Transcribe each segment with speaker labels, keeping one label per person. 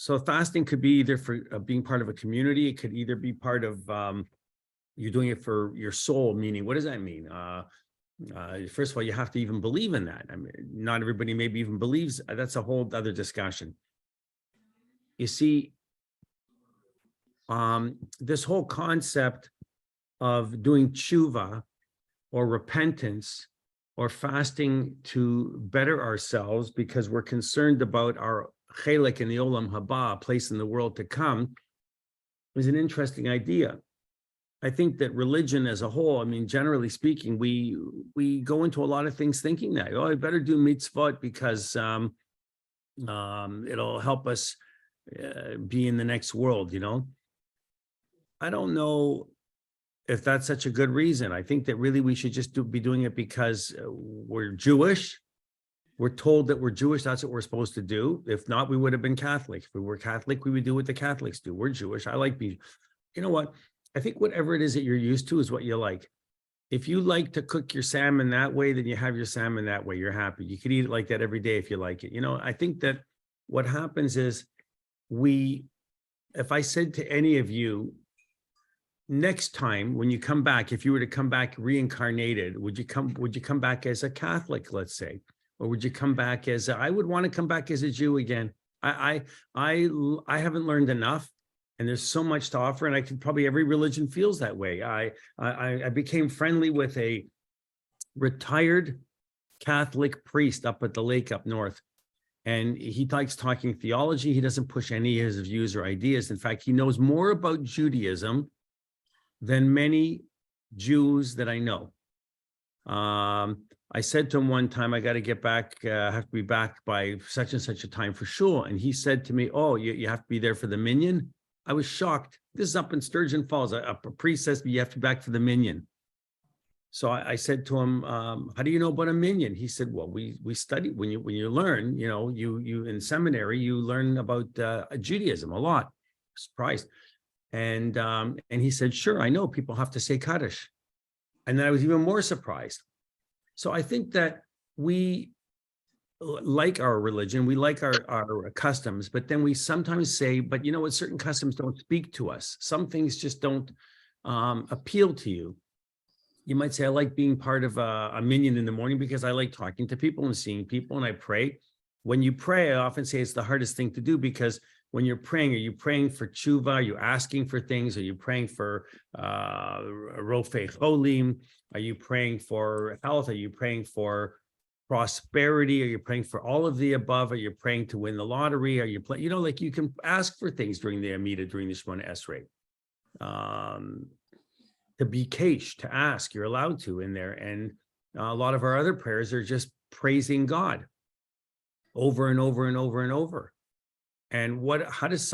Speaker 1: So fasting could be either for being part of a community. It could either be part of you're doing it for your soul, meaning what does that mean? First of all, you have to even believe in that. I mean, not everybody maybe even believes. That's a whole other discussion. You see, this whole concept of doing tshuva or repentance or fasting to better ourselves because we're concerned about our chelek in the olam haba, place in the world to come, is an interesting idea. I think that religion as a whole, I mean, generally speaking, we go into a lot of things thinking that, oh, I better do mitzvot because it'll help us be in the next world, I don't know if that's such a good reason. I think that really we should just be doing it because we're Jewish. We're told that we're Jewish. That's what we're supposed to do. If not, we would have been Catholic. If we were Catholic, we would do what the Catholics do. We're Jewish. I like being, you know what? I think whatever it is that you're used to is what you like. If you like to cook your salmon that way, then you have your salmon that way. You're happy. You could eat it like that every day if you like it. I think that what happens is if I said to any of you, next time when you come back, if you were to come back reincarnated, would you come back as a Catholic, let's say, or would you come back as I would want to come back as a Jew again? I haven't learned enough, and there's so much to offer, and I could probably every religion feels that way. I became friendly with a retired Catholic priest up at the lake up north, and he likes talking theology. He doesn't push any of his views or ideas. In fact, he knows more about Judaism than many Jews that I know. I said to him one time, I got to get back, have to be back by such and such a time for shul. And he said to me, oh, you have to be there for the minyan? I was shocked. This is up in Sturgeon Falls. A priest says you have to be back for the minyan. So I said to him, how do you know about a minyan? He said, well, we study, when you learn, you in seminary, you learn about Judaism a lot. Surprised. And he said, sure, I know people have to say Kaddish. And then I was even more surprised. So I think that we like our religion, we like our customs, but then we sometimes say, but you know what, certain customs don't speak to us. Some things just don't appeal to you. You might say, I like being part of a minyan in the morning because I like talking to people and seeing people, and I pray. When you pray, I often say it's the hardest thing to do because when you're praying, are you praying for tshuva? Are you asking for things? Are you praying for rofei cholim? Are you praying for health? Are you praying for prosperity? Are you praying for all of the above? Are you praying to win the lottery? Are you playing, like you can ask for things during the Amida, during the Shemona Esrei. To be cash, to ask, you're allowed to in there. And a lot of our other prayers are just praising God over and over and over and over. And how is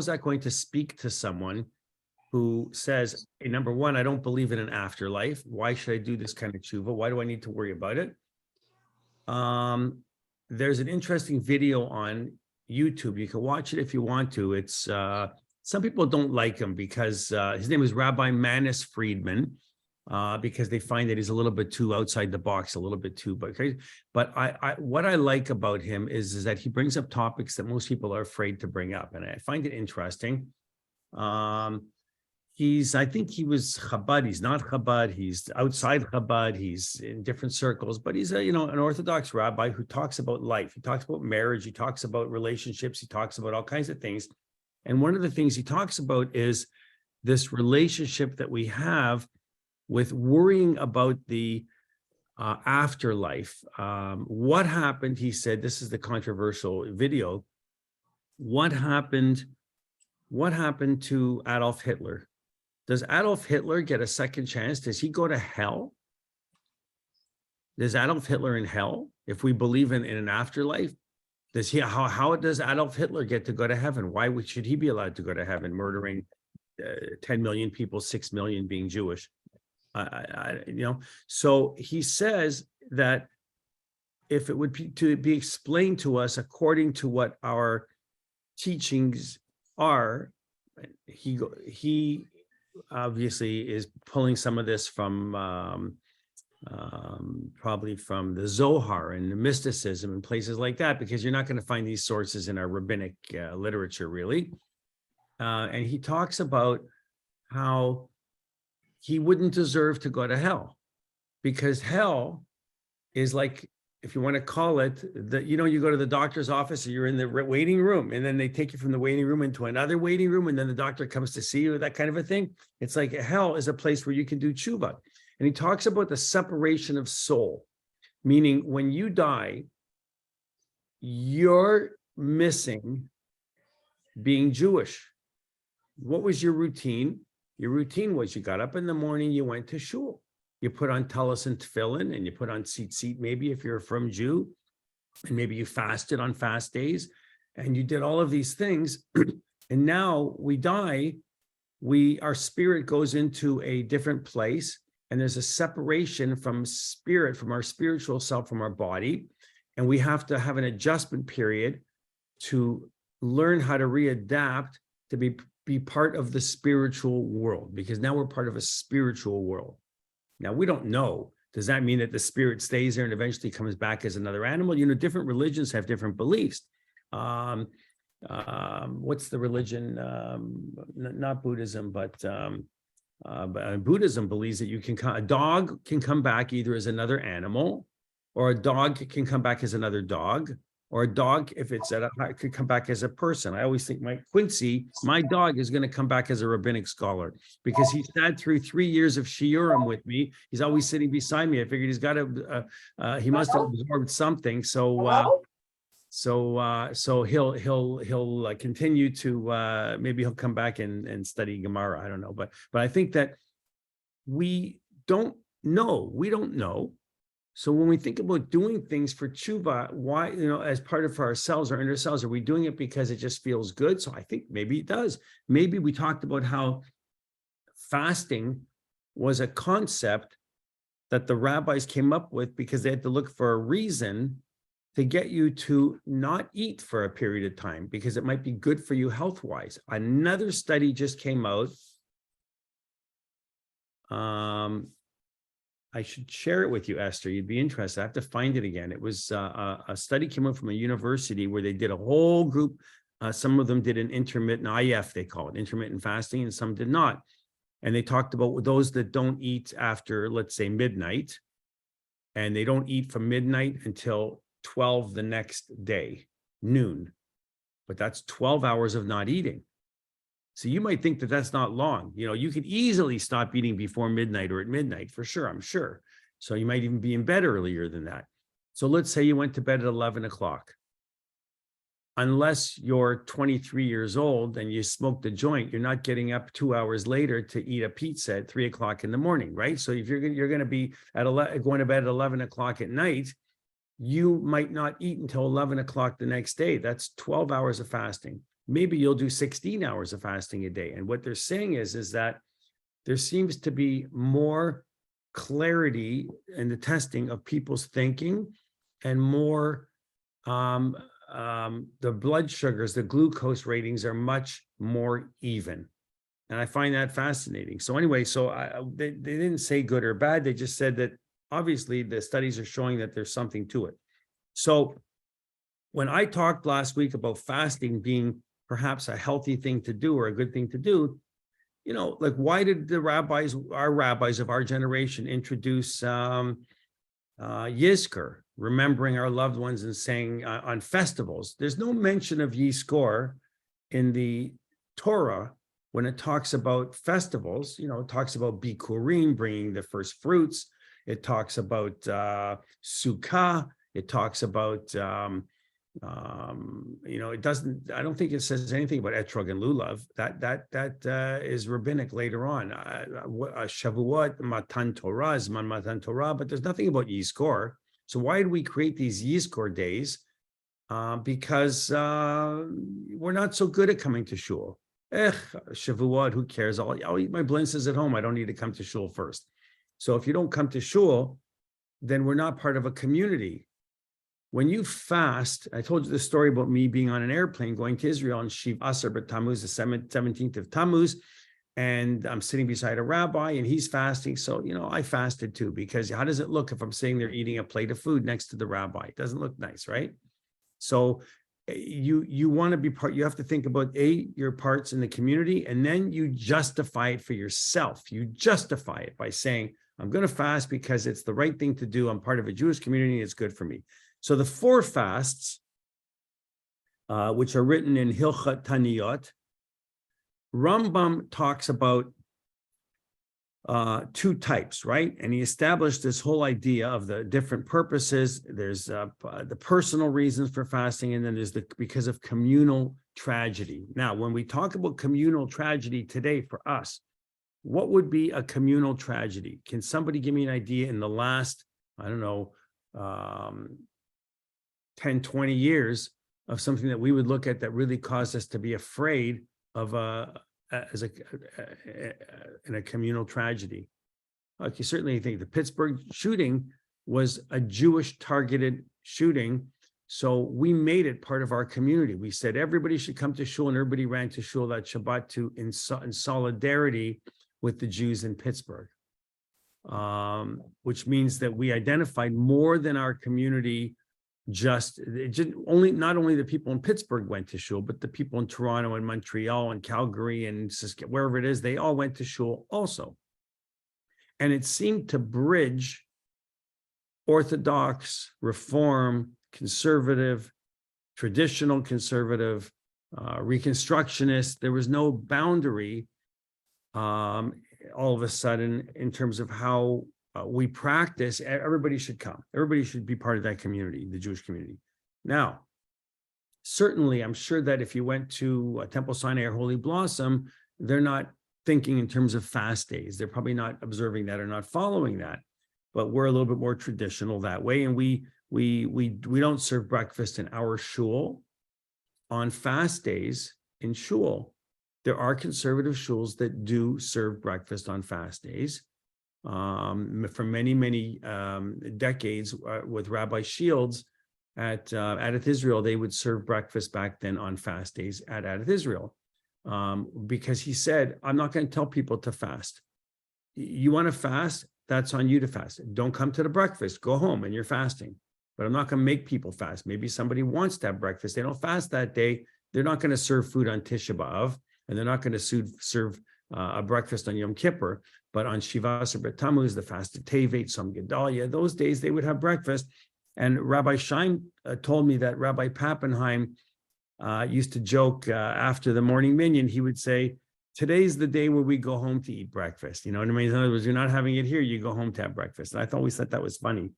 Speaker 1: that going to speak to someone who says, hey, number one, I don't believe in an afterlife. Why should I do this kind of tshuva? Why do I need to worry about it? There's an interesting video on YouTube. You can watch it if you want to. It's some people don't like him because his name is Rabbi Manis Friedman, because they find that he's a little bit too outside the box, a little bit too crazy. But what I like about him is that he brings up topics that most people are afraid to bring up, and I find it interesting. I think he was Chabad. He's not Chabad. He's outside Chabad. He's in different circles, but he's an Orthodox rabbi who talks about life. He talks about marriage. He talks about relationships. He talks about all kinds of things. And one of the things he talks about is this relationship that we have with worrying about the afterlife. What happened, he said, this is the controversial video. What happened to Adolf Hitler? Does Adolf Hitler get a second chance? Does he go to hell? Is Adolf Hitler in hell if we believe in an afterlife? How does Adolf Hitler get to go to heaven? Why should he be allowed to go to heaven, murdering 10 million people, 6 million being Jewish? So he says that if it would be explained to us according to what our teachings are, he obviously is pulling some of this from probably from the Zohar and the mysticism and places like that, because you're not going to find these sources in our rabbinic literature, really. And he talks about how he wouldn't deserve to go to hell, because hell is like, if you want to call it, you go to the doctor's office, or you're in the waiting room, and then they take you from the waiting room into another waiting room, and then the doctor comes to see you, that kind of a thing. It's like hell is a place where you can do tshuva. And he talks about the separation of soul, meaning when you die, you're missing being Jewish. What was your routine? Your routine was you got up in the morning, you went to shul. You put on tallis and tefillin, and you put on tzitzit, maybe if you're from Jew, and maybe you fasted on fast days, and you did all of these things. And now we die, our spirit goes into a different place, and there's a separation from spirit, from our spiritual self, from our body. And we have to have an adjustment period to learn how to readapt to be part of the spiritual world, because now we're part of a spiritual world. Now, we don't know. Does that mean that the spirit stays there and eventually comes back as another animal? Different religions have different beliefs. What's the religion? Not Buddhism, but Buddhism believes that a dog can come back either as another animal, or a dog can come back as another dog, or a dog, if it's could come back as a person. I always think my dog is going to come back as a rabbinic scholar, because he sat through 3 years of shiurim with me. He's always sitting beside me. I figured he's got to, he must have absorbed something. So he'll continue to, maybe he'll come back and study Gemara. I don't know, but I think that we don't know. So when we think about doing things for tshuva, why, as part of ourselves or in ourselves, are we doing it because it just feels good? So I think maybe it does. Maybe we talked about how fasting was a concept that the rabbis came up with because they had to look for a reason to get you to not eat for a period of time, because it might be good for you health-wise. Another study just came out. I should share it with you, Esther. You'd be interested. I have to find it again. It was a study came out from a university where they did a whole group. Some of them did an intermittent IF, they call it, intermittent fasting, and some did not. And they talked about those that don't eat after, let's say, midnight, and they don't eat from midnight until 12 the next day, noon. But that's 12 hours of not eating. So you might think that that's not long. You could easily stop eating before midnight or at midnight, for sure, I'm sure. So you might even be in bed earlier than that. So let's say you went to bed at 11 o'clock. Unless you're 23 years old and you smoked a joint, you're not getting up 2 hours later to eat a pizza at 3 o'clock in the morning, right? So if you're going to be going to bed at 11 o'clock at night, you might not eat until 11 o'clock the next day. That's 12 hours of fasting. Maybe you'll do 16 hours of fasting a day. And what they're saying is that there seems to be more clarity in the testing of people's thinking, and more, the blood sugars, the glucose ratings are much more even. And I find that fascinating. So anyway, they didn't say good or bad. They just said that obviously the studies are showing that there's something to it. So when I talked last week about fasting being perhaps a healthy thing to do or a good thing to do, like, why did our rabbis of our generation introduce Yizkor, remembering our loved ones, and saying on festivals? There's no mention of Yizkor in the Torah when it talks about festivals. It talks about Bikurim, bringing the first fruits. It talks about Sukkah. It talks about it doesn't, I don't think it says anything about etrog and lulav. That is rabbinic later on. Shavuot, Matan Torah, Zman Matan Torah, but there's nothing about Yizkor. So why did we create these Yizkor days? Because we're not so good at coming to shul. Shavuot, who cares? I'll eat my blintzes at home. I don't need to come to shul first. So if you don't come to shul, then we're not part of a community. When you fast, I told you the story about me being on an airplane going to Israel on Shiv Asar B'Tammuz, the 17th of Tammuz. and I'm sitting beside a rabbi and he's fasting. So, I fasted too, because how does it look if I'm sitting there eating a plate of food next to the rabbi? It doesn't look nice, right? So you want to be part, you have to think about your parts in the community, and then you justify it for yourself. You justify it by saying, I'm going to fast because it's the right thing to do. I'm part of a Jewish community. And it's good for me. So the 4 fasts, which are written in Hilchot Taniyot, Rambam talks about 2 types, right? And he established this whole idea of the different purposes. There's the personal reasons for fasting, and then there's because of communal tragedy. Now, when we talk about communal tragedy today for us, what would be a communal tragedy? Can somebody give me an idea in the last, I don't know, 10, 20 years of something that we would look at that really caused us to be afraid of in a communal tragedy? Okay, certainly I think the Pittsburgh shooting was a Jewish targeted shooting. So we made it part of our community. We said everybody should come to shul, and everybody ran to shul that Shabbat in solidarity with the Jews in Pittsburgh, which means that we identified more than our community. Not only the people in Pittsburgh went to shul, but the people in Toronto and Montreal and Calgary and wherever it is, they all went to shul also. And it seemed to bridge Orthodox, Reform, conservative, traditional conservative, Reconstructionist. There was no boundary all of a sudden in terms of how we practice. Everybody should come. Everybody should be part of that community, the Jewish community. Now, certainly, I'm sure that if you went to Temple Sinai or Holy Blossom, they're not thinking in terms of fast days. They're probably not observing that or not following that. But we're a little bit more traditional that way, and we don't serve breakfast in our shul on fast days in shul. There are conservative shuls that do serve breakfast on fast days. For many decades with Rabbi Shields at Adath Israel, they would serve breakfast back then on fast days at Adath Israel, because he said, I'm not going to tell people to fast. You want to fast? That's on you to fast. Don't come to the breakfast. Go home and you're fasting. But I'm not going to make people fast. Maybe somebody wants to have breakfast. They don't fast that day. They're not going to serve food on Tisha B'Av, and they're not going to serve a breakfast on Yom Kippur. But on Shivas or Bet Tammuz, the fast of Tevet, Som Gedalia, those days they would have breakfast. And Rabbi Schein told me that Rabbi Pappenheim used to joke after the morning minyan. He would say, today's the day where we go home to eat breakfast. You know what I mean? In other words, you're not having it here, you go home to have breakfast. And I always thought that was funny.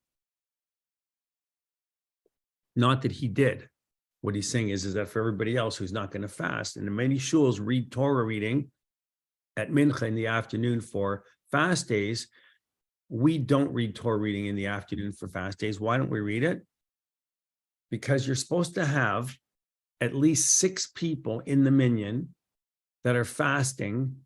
Speaker 1: Not that he did. What he's saying is that for everybody else who's not going to fast, and many shuls read Torah reading at Mincha in the afternoon for fast days. We don't read Torah reading in the afternoon for fast days. Why don't we read it? Because you're supposed to have at least 6 people in the minyan that are fasting.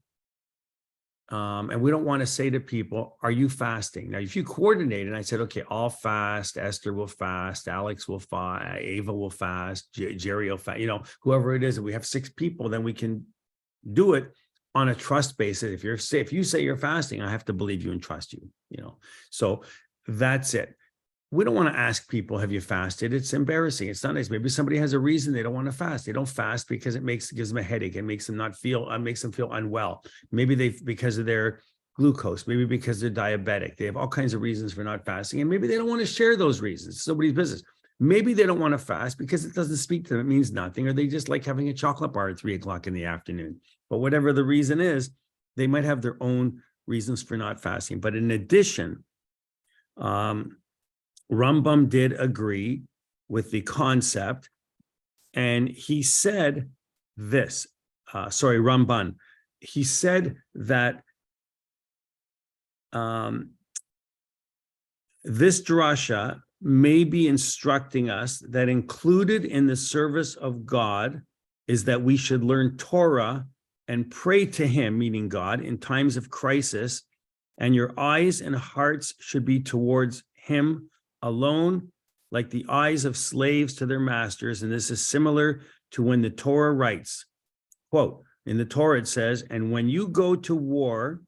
Speaker 1: And we don't want to say to people, are you fasting? Now, if you coordinate, and I said, okay, I'll fast, Esther will fast, Alex will fast, Ava will fast, Jerry will fast, whoever it is, and we have 6 people, then we can do it on a trust basis. If you say you're fasting, I have to believe you and trust you, So that's it. We don't want to ask people, have you fasted? It's embarrassing. It's not nice. Maybe somebody has a reason they don't want to fast. They don't fast because it gives them a headache. It makes them makes them feel unwell. Maybe because of their glucose, maybe because they're diabetic. They have all kinds of reasons for not fasting. And maybe they don't want to share those reasons. It's nobody's business. Maybe they don't want to fast because it doesn't speak to them. It means nothing. Or they just like having a chocolate bar at 3:00 in the afternoon. But whatever the reason is, they might have their own reasons for not fasting. But in addition, Rambam did agree with the concept, and he said this, Ramban, he said that this drasha may be instructing us that included in the service of God is that we should learn Torah and pray to him, meaning God, in times of crisis, and your eyes and hearts should be towards him alone, like the eyes of slaves to their masters. And this is similar to when the Torah writes, quote, In the Torah, it says, and when you go to war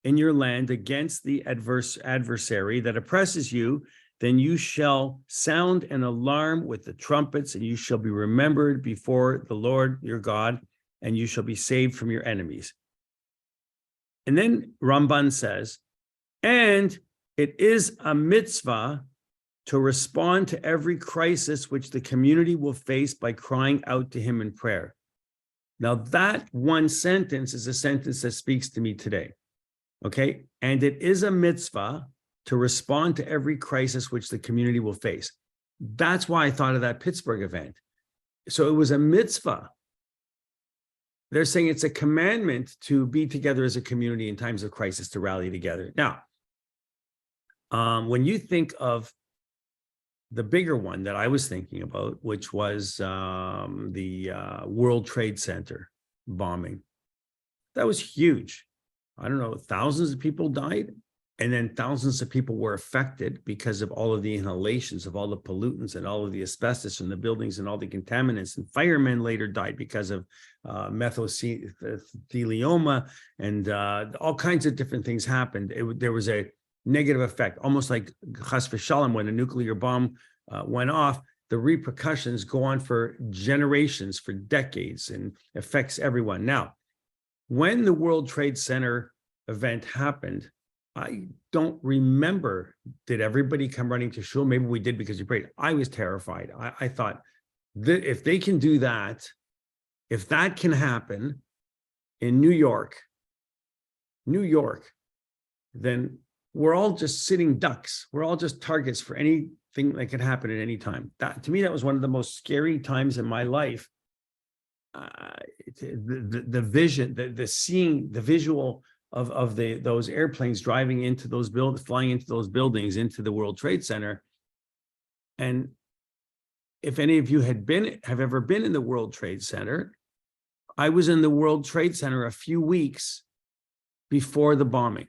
Speaker 1: in your land against the adversary that oppresses you, then you shall sound an alarm with the trumpets, and you shall be remembered before the Lord your God, and you shall be saved from your enemies. And then Ramban says, and it is a mitzvah to respond to every crisis which the community will face by crying out to him in prayer. Now, that one sentence is a sentence that speaks to me today, okay? And it is a mitzvah to respond to every crisis which the community will face. That's why I thought of that Pittsburgh event. So it was a mitzvah. They're saying it's a commandment to be together as a community in times of crisis, to rally together. Now, when you think of the bigger one that I was thinking about, which was the World Trade Center bombing, that was huge. I don't know, thousands of people died, and then thousands of people were affected because of all of the inhalations of all the pollutants and all of the asbestos in the buildings and all the contaminants. And firemen later died because of mesothelioma, and all kinds of different things happened. There was a negative effect, almost like chas v'shalom, when a nuclear bomb went off, the repercussions go on for generations, for decades, and affects everyone. Now, when the World Trade Center event happened, I don't remember, did everybody come running to shul? Maybe we did because you prayed. I was terrified. I thought, if they can do that, if that can happen in New York, then we're all just sitting ducks. We're all just targets for anything that could happen at any time. That, to me, that was one of the most scary times in my life. The vision, the seeing, the visual of those airplanes driving into those buildings, flying into those buildings, into the World Trade Center. And if any of you have ever been in the World Trade Center, I was in the World Trade Center a few weeks before the bombing.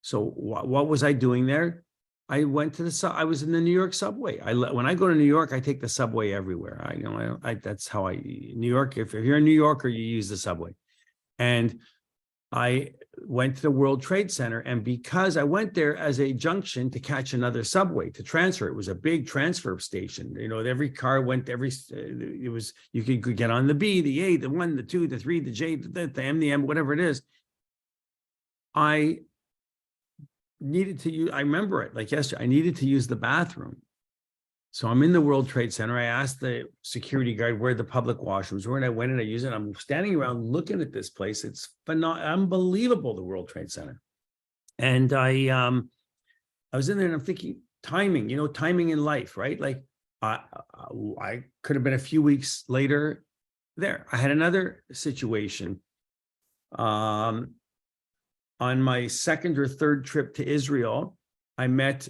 Speaker 1: So what was I doing there? I went to I was in the New York subway. When I go to New York, I take the subway everywhere. That's how New York, if you're a New Yorker, you use the subway. And I went to the World Trade Center, and because I went there as a junction to catch another subway to transfer, it was a big transfer station. You know, every car went, you could get on the B, the A, the 1, the 2, the 3, the J, the M, the M, whatever it is. I needed to use, I remember it like yesterday, I needed to use the bathroom. So I'm in the World Trade Center. I asked the security guard where the public washrooms were, and I went and I used it. I'm standing around looking at this place. It's unbelievable, the World Trade Center. And I was in there and I'm thinking, timing, timing in life, right? Like I could have been a few weeks later there. I had another situation. On my second or third trip to Israel, I met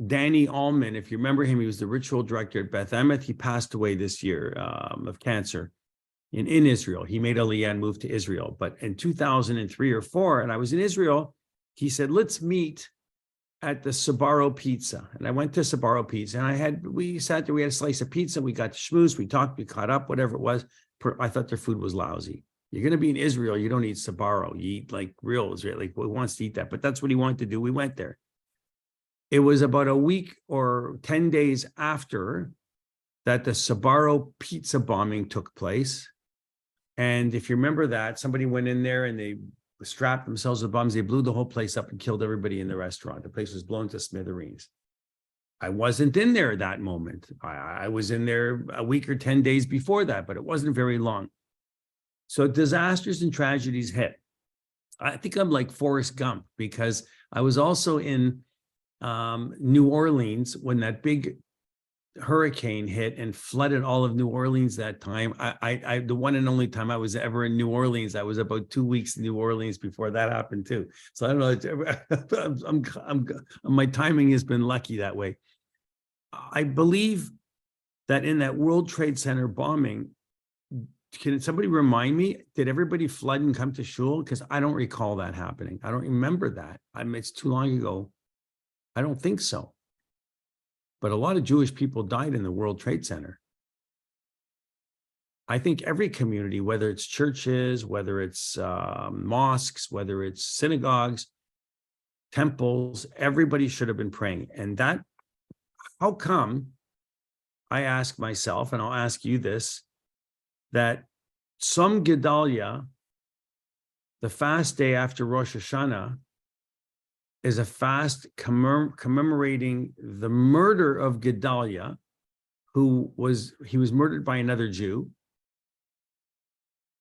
Speaker 1: Danny Allman. If you remember him, he was the ritual director at Beth Emet. He passed away this year of cancer in Israel. He made Aliyah and moved to Israel. But in 2003 or 4, and I was in Israel, he said, let's meet at the Sbarro Pizza. And I went to Sbarro Pizza, and we sat there, we had a slice of pizza, we got to schmooze, we talked, we caught up, whatever it was. I thought their food was lousy. You're going to be in Israel, you don't eat Sbarro. You eat like real Israel, like who wants to eat that? But that's what he wanted to do. We went there. It was about a week or 10 days after that the Sbarro pizza bombing took place. And if you remember that, somebody went in there and they strapped themselves with bombs. They blew the whole place up and killed everybody in the restaurant. The place was blown to smithereens. I wasn't in there at that moment. I was in there a week or 10 days before that, but it wasn't very long. So disasters and tragedies hit. I think I'm like Forrest Gump, because I was also in New Orleans when that big hurricane hit and flooded all of New Orleans that time. I the one and only time I was ever in New Orleans. I was about 2 weeks in New Orleans before that happened too. So I don't know. My timing has been lucky that way. I believe that in that World Trade Center bombing, can somebody remind me, did everybody flood and come to shul? Because I don't recall that happening. I don't remember that. It's too long ago. I don't think so. But a lot of Jewish people died in the World Trade Center. I think every community, whether it's churches, whether it's mosques, whether it's synagogues, temples, everybody should have been praying. And that, how come, I ask myself, and I'll ask you this, that some Gedalia, the fast day after Rosh Hashanah, is a fast commemorating the murder of Gedalia, he was murdered by another Jew.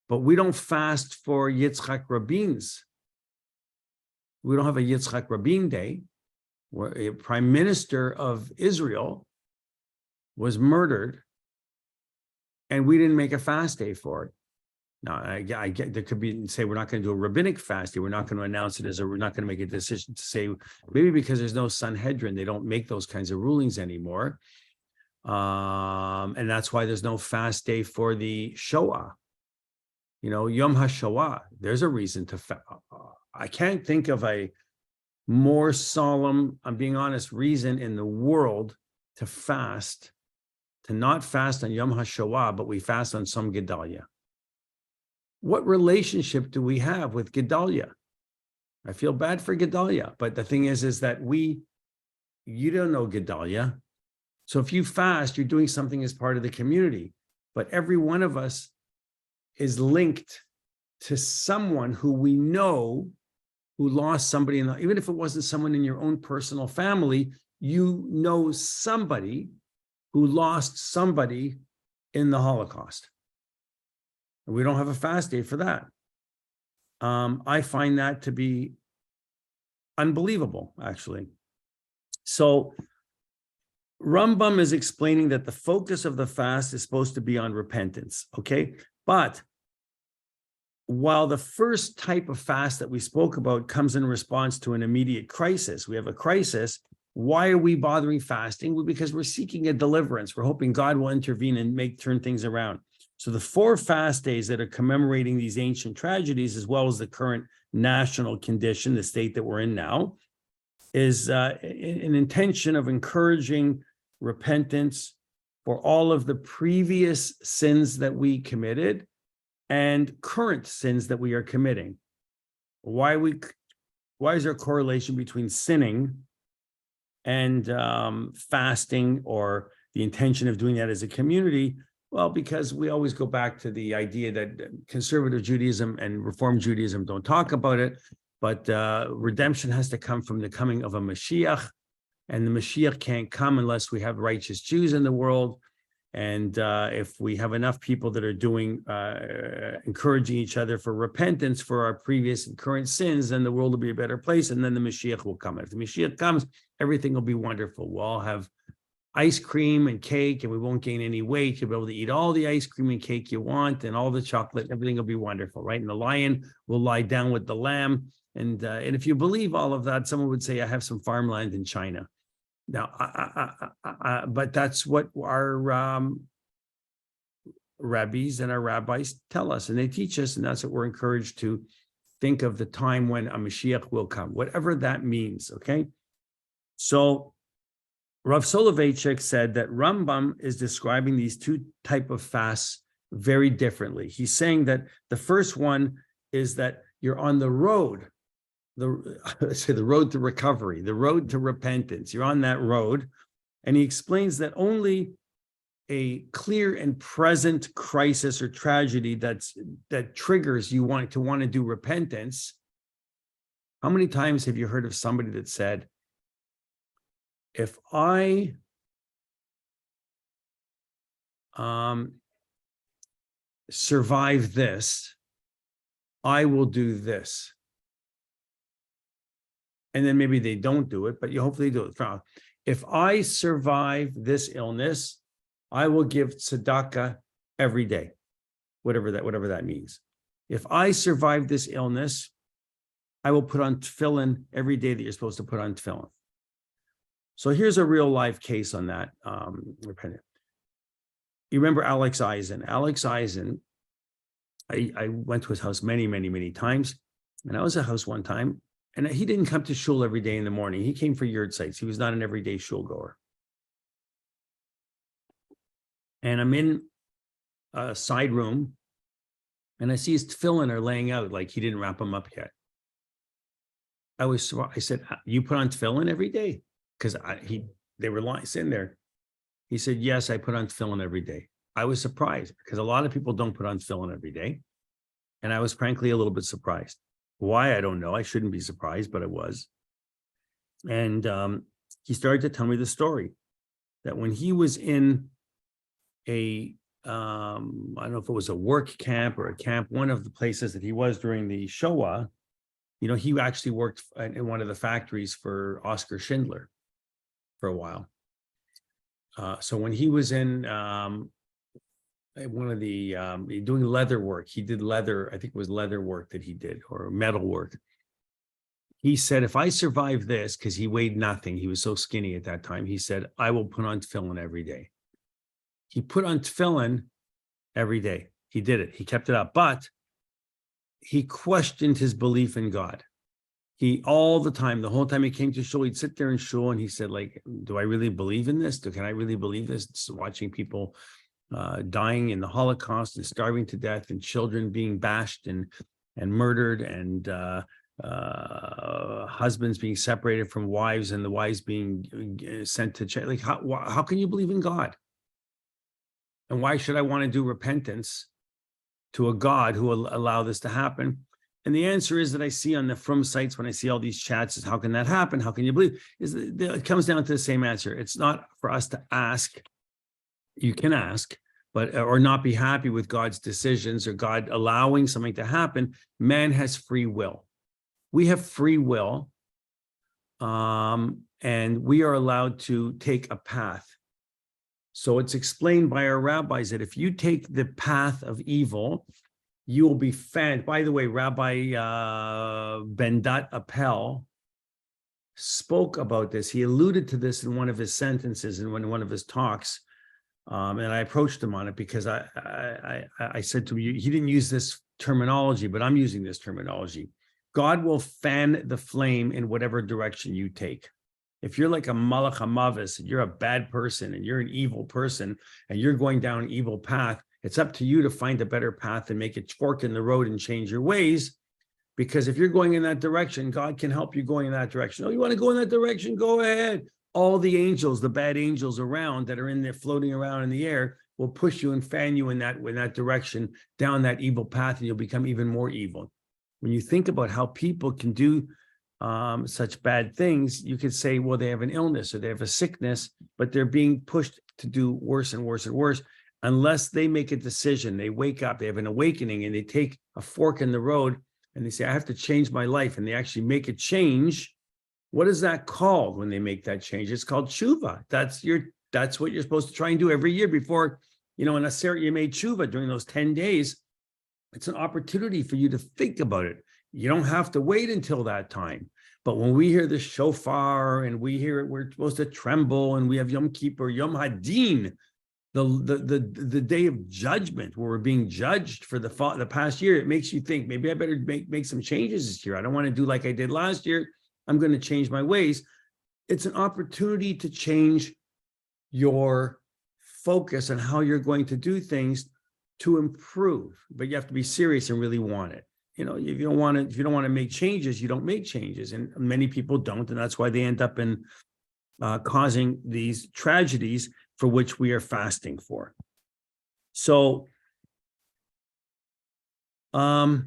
Speaker 1: But we don't fast for Yitzchak Rabin's. We don't have a Yitzchak Rabin day, where a prime minister of Israel was murdered, and we didn't make a fast day for it. Now, I get there could be say we're not going to do a rabbinic fast day. We're not going to announce it as we're not going to make a decision to say maybe because there's no Sanhedrin, they don't make those kinds of rulings anymore, and that's why there's no fast day for the Shoah. You know, Yom HaShoah. There's a reason to. I can't think of a more solemn, I'm being honest, reason in the world to fast, to not fast on Yom HaShoah, but we fast on some Gedalia. What relationship do we have with Gedalia? I feel bad for Gedalia, but the thing is that you don't know Gedalia. So if you fast, you're doing something as part of the community, but every one of us is linked to someone who we know who lost somebody, even if it wasn't someone in your own personal family, you know somebody who lost somebody in the Holocaust. And we don't have a fast day for that. I find that to be unbelievable, actually. So Rambam is explaining that the focus of the fast is supposed to be on repentance, okay? But while the first type of fast that we spoke about comes in response to an immediate crisis, we have a crisis, why are we bothering fasting? Well, because we're seeking a deliverance. We're hoping God will intervene and turn things around. So the 4 fast days that are commemorating these ancient tragedies, as well as the current national condition, the state that we're in now, is an intention of encouraging repentance for all of the previous sins that we committed and current sins that we are committing. Why is there a correlation between sinning and fasting, or the intention of doing that as a community? Well, because we always go back to the idea that conservative Judaism and Reform Judaism don't talk about it, but redemption has to come from the coming of a Mashiach, and the Mashiach can't come unless we have righteous Jews in the world. And if we have enough people that are doing, encouraging each other for repentance for our previous and current sins, then the world will be a better place, and then the Mashiach will come. And if the Mashiach comes, everything will be wonderful. We'll all have ice cream and cake, and we won't gain any weight. You'll be able to eat all the ice cream and cake you want, and all the chocolate. Everything will be wonderful, right? And the lion will lie down with the lamb. And if you believe all of that, someone would say, I have some farmland in China. Now, but that's what our rabbis and our rabbis tell us, and they teach us, and that's what we're encouraged to think of, the time when a Mashiach will come, whatever that means, okay? So Rav Soloveitchik said that Rambam is describing these 2 types of fasts very differently. He's saying that the first one is that you're on the road, the road to recovery, the road to repentance. You're on that road. And he explains that only a clear and present crisis or tragedy that triggers you want to do repentance. How many times have you heard of somebody that said, if I survive this, I will do this. And then maybe they don't do it, but you hopefully do it. If I survive this illness, I will give tzedakah every day, whatever that means. If I survive this illness, I will put on tefillin every day that you're supposed to put on tefillin. So here's a real life case on that. You remember Alex Eisen? Alex Eisen, I went to his house many times, and I was at his house one time, and he didn't come to shul every day in the morning. He came for yurt sites. He was not an everyday shul goer. And I'm in a side room, and I see his tefillin are laying out like he didn't wrap them up yet. I said, you put on tefillin every day? Because they were sitting there. He said, yes, I put on tefillin every day. I was surprised because a lot of people don't put on tefillin every day. And I was frankly a little bit surprised. Why? I don't know. I shouldn't be surprised, but I was. And he started to tell me the story that when he was in I don't know if it was a work camp or a camp, one of the places that he was during the Shoah, he actually worked in one of the factories for Oskar Schindler for a while. So when he was in one of the doing leather work, he did leather, I think it was leather work that he did, or metal work. He said, if I survive this, because he weighed nothing, he was so skinny at that time, he said, I will put on tefillin every day. He put on tefillin every day. He did it. He kept it up, but he questioned his belief in God. He, all the time, the whole time he came to shul, he'd sit there in shul and he said, like, do I really believe in this? Can I really believe this? It's watching people dying in the Holocaust and starving to death, and children being bashed and murdered, and husbands being separated from wives, and the wives being sent to jail. Like, how can you believe in God? And why should I want to do repentance to a God who will allow this to happen? And the answer is that I see on the Frum sites, when I see all these chats, is how can that happen? How can you believe? It comes down to the same answer. It's not for us to ask. You can ask, but or not be happy with God's decisions or God allowing something to happen. Man has free will. We have free will, and we are allowed to take a path. So it's explained by our rabbis that if you take the path of evil, you will be fanned. By the way, Rabbi Bendat Appel spoke about this. He alluded to this in one of his sentences in one of his talks. And I approached him on it because I said to him, he didn't use this terminology, but I'm using this terminology. God will fan the flame in whatever direction you take. If you're like a malach hamavis, and you're a bad person, and you're an evil person, and you're going down an evil path, it's up to you to find a better path and make a fork in the road and change your ways. Because if you're going in that direction, God can help you going in that direction. Oh, you want to go in that direction? Go ahead. All the angels, the bad angels around that are in there floating around in the air, will push you and fan you in that direction, down that evil path, and you'll become even more evil. When you think about how people can do such bad things, you could say, well, they have an illness or they have a sickness, but they're being pushed to do worse and worse and worse. Unless they make a decision, they wake up, they have an awakening, and they take a fork in the road and they say, I have to change my life. And they actually make a change. What is that called when they make that change? It's called tshuva. That's what you're supposed to try and do every year before, in a Aseret Yemei Tshuva during those 10 days. It's an opportunity for you to think about it. You don't have to wait until that time. But when we hear the shofar and we hear it, we're supposed to tremble, and we have Yom Kippur, Yom Hadin, the day of judgment, where we're being judged for the past year. It makes you think, maybe I better make some changes this year. I don't want to do like I did last year. I'm going to change my ways. It's an opportunity to change your focus on how you're going to do things to improve, but you have to be serious and really want it. If you don't want to make changes, you don't make changes, and many people don't, and that's why they end up in causing these tragedies for which we are fasting for. So, the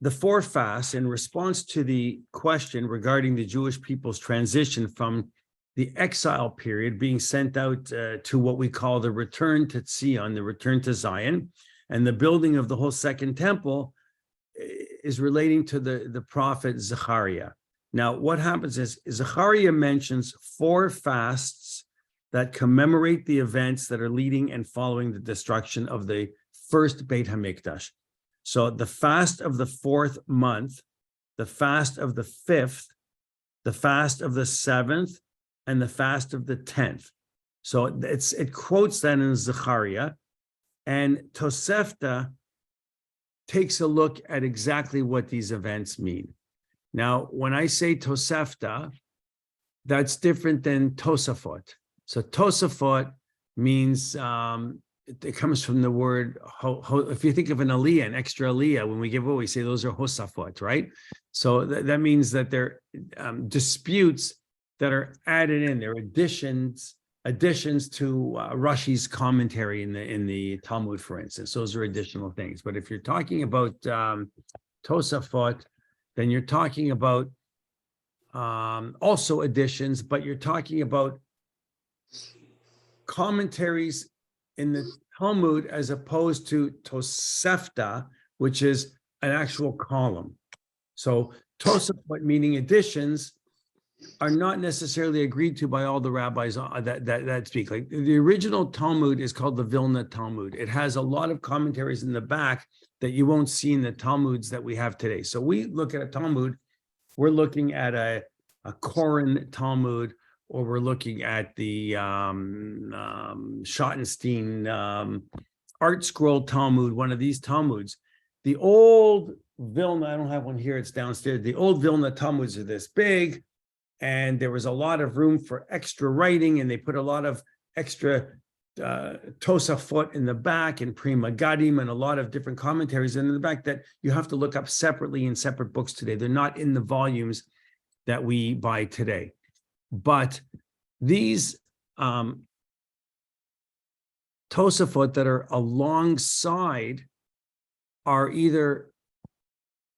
Speaker 1: 4 fasts, in response to the question regarding the Jewish people's transition from the exile period, being sent out to what we call the return to Zion, the return to Zion, and the building of the whole second temple, is relating to the prophet Zechariah. Now, what happens is Zechariah mentions 4 fasts that commemorate the events that are leading and following the destruction of the first Beit HaMikdash. So the fast of the 4th month, the fast of the 5th, the fast of the 7th, and the fast of the 10th. So it quotes that in Zechariah, and Tosefta takes a look at exactly what these events mean. Now, when I say Tosefta, that's different than Tosafot. So Tosafot means it comes from the word, if you think of an aliyah, an extra aliyah, when we give away, we say those are hosafot, right? So that means that they're disputes that are added in, they're additions to Rashi's commentary in the Talmud, for instance. Those are additional things. But if you're talking about Tosafot, then you're talking about also additions, but you're talking about commentaries in the Talmud as opposed to Tosefta, which is an actual column. So Tosafot, meaning additions, are not necessarily agreed to by all the rabbis that speak. Like the original Talmud is called the Vilna Talmud. It has a lot of commentaries in the back that you won't see in the Talmuds that we have today. So we look at a Talmud, we're looking at a Koran Talmud, or we're looking at the Schottenstein Art Scroll Talmud, one of these Talmuds. The old Vilna, I don't have one here, it's downstairs. The old Vilna Talmuds are this big, and there was a lot of room for extra writing, and they put a lot of extra Tosafot in the back and Prima Gadim and a lot of different commentaries in the back that you have to look up separately in separate books today. They're not in the volumes that we buy today. But these Tosafot that are alongside are either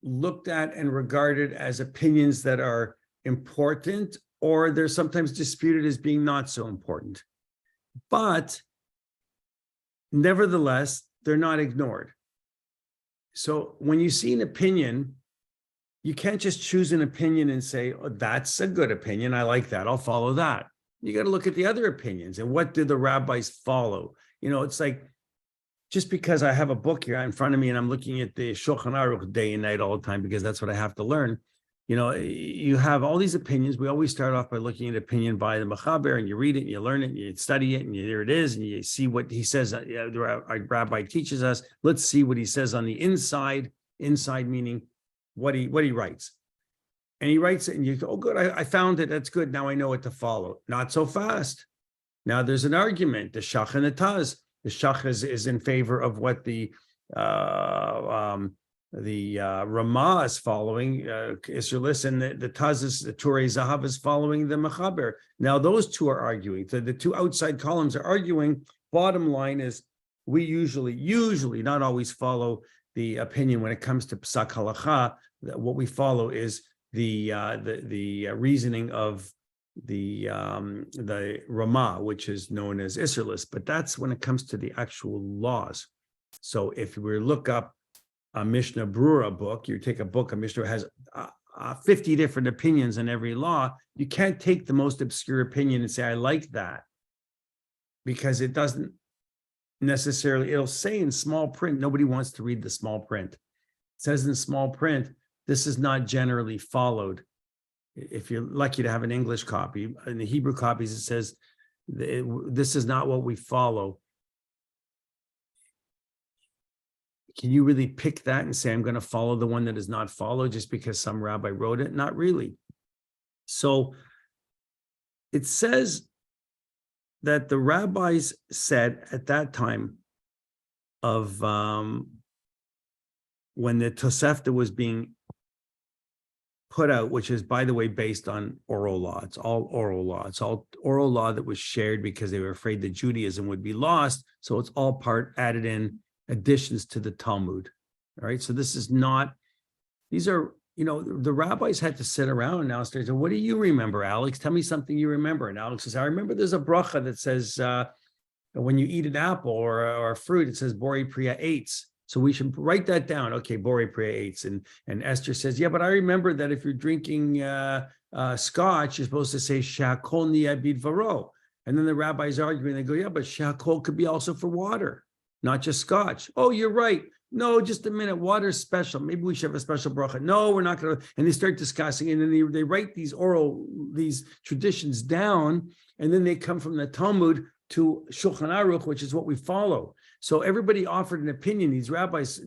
Speaker 1: looked at and regarded as opinions that are important, or they're sometimes disputed as being not so important. But nevertheless, they're not ignored. So when you see an opinion, you can't just choose an opinion and say, oh, that's a good opinion. I like that. I'll follow that. You got to look at the other opinions and what did the rabbis follow? You know, it's like, just because I have a book here in front of me and I'm looking at the Shulchan Aruch day and night all the time, because that's what I have to learn. You know, you have all these opinions. We always start off by looking at opinion by the Mechaber, and you read it, and you learn it, and you study it, and there it is, and you see what he says. The rabbi teaches us. Let's see what he says on the inside. Inside meaning what he writes. And he writes it, and you go, oh, good, I found it. That's good. Now I know what to follow. Not so fast. Now there's an argument. The Shach and the Taz. The Shach is in favor of what the Ramah is following, Isserlis, and the Taz is, the Turei Zahav is following the Mechaber. Now those two are arguing. So the two outside columns are arguing. Bottom line is, we usually, not always follow the opinion when it comes to Psak Halacha. What we follow is the reasoning of the Ramah, which is known as Isserlis. But that's when it comes to the actual laws. So if we look up a Mishnah Brura book, you take a book, a Mishnah has 50 different opinions on every law. You can't take the most obscure opinion and say, I like that, because it doesn't necessarily, it'll say in small print, nobody wants to read the small print. It says in small print, this is not generally followed. If you're lucky to have an English copy, in the Hebrew copies, it says, this is not what we follow. Can you really pick that and say, I'm going to follow the one that is not followed just because some rabbi wrote it? Not really. So it says that the rabbis said at that time of when the Tosefta was being put out, which is, by the way, based on oral law. It's all oral law. It's all oral law that was shared because they were afraid that Judaism would be lost. So it's all part added in additions to the Talmud. All right. So this is not, these are, you know, the rabbis had to sit around now and say, what do you remember, Alex? Tell me something you remember. And Alex says, I remember there's a bracha that says, when you eat an apple or a fruit, it says Borei Priya Eitz. So we should write that down. Okay, Borei Priya Eitz. And Esther says, yeah, but I remember that if you're drinking scotch, you're supposed to say Shakol Ni'abid Varo. And then the rabbis arguing, they go, yeah, but Shakol could be also for water, not just scotch. Oh, you're right. No, just a minute. Water's special. Maybe we should have a special bracha. No, we're not going to. And they start discussing, and then they write these traditions down, and then they come from the Talmud to Shulchan Aruch, which is what we follow. So everybody offered an opinion. These rabbis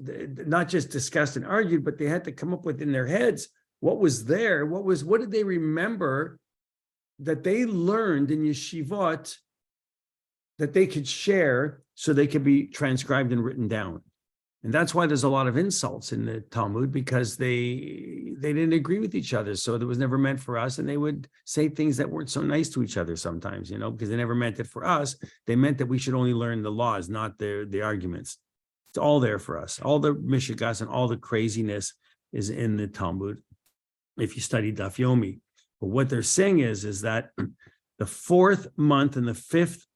Speaker 1: not just discussed and argued, but they had to come up with in their heads what was there. What did they remember that they learned in yeshivot that they could share so they could be transcribed and written down. And that's why there's a lot of insults in the Talmud, because they didn't agree with each other. So it was never meant for us. And they would say things that weren't so nice to each other sometimes, because they never meant it for us. They meant that we should only learn the laws, not the arguments. It's all there for us. All the mishigas and all the craziness is in the Talmud if you study Daf Yomi. But what they're saying is that the fourth month and the fifth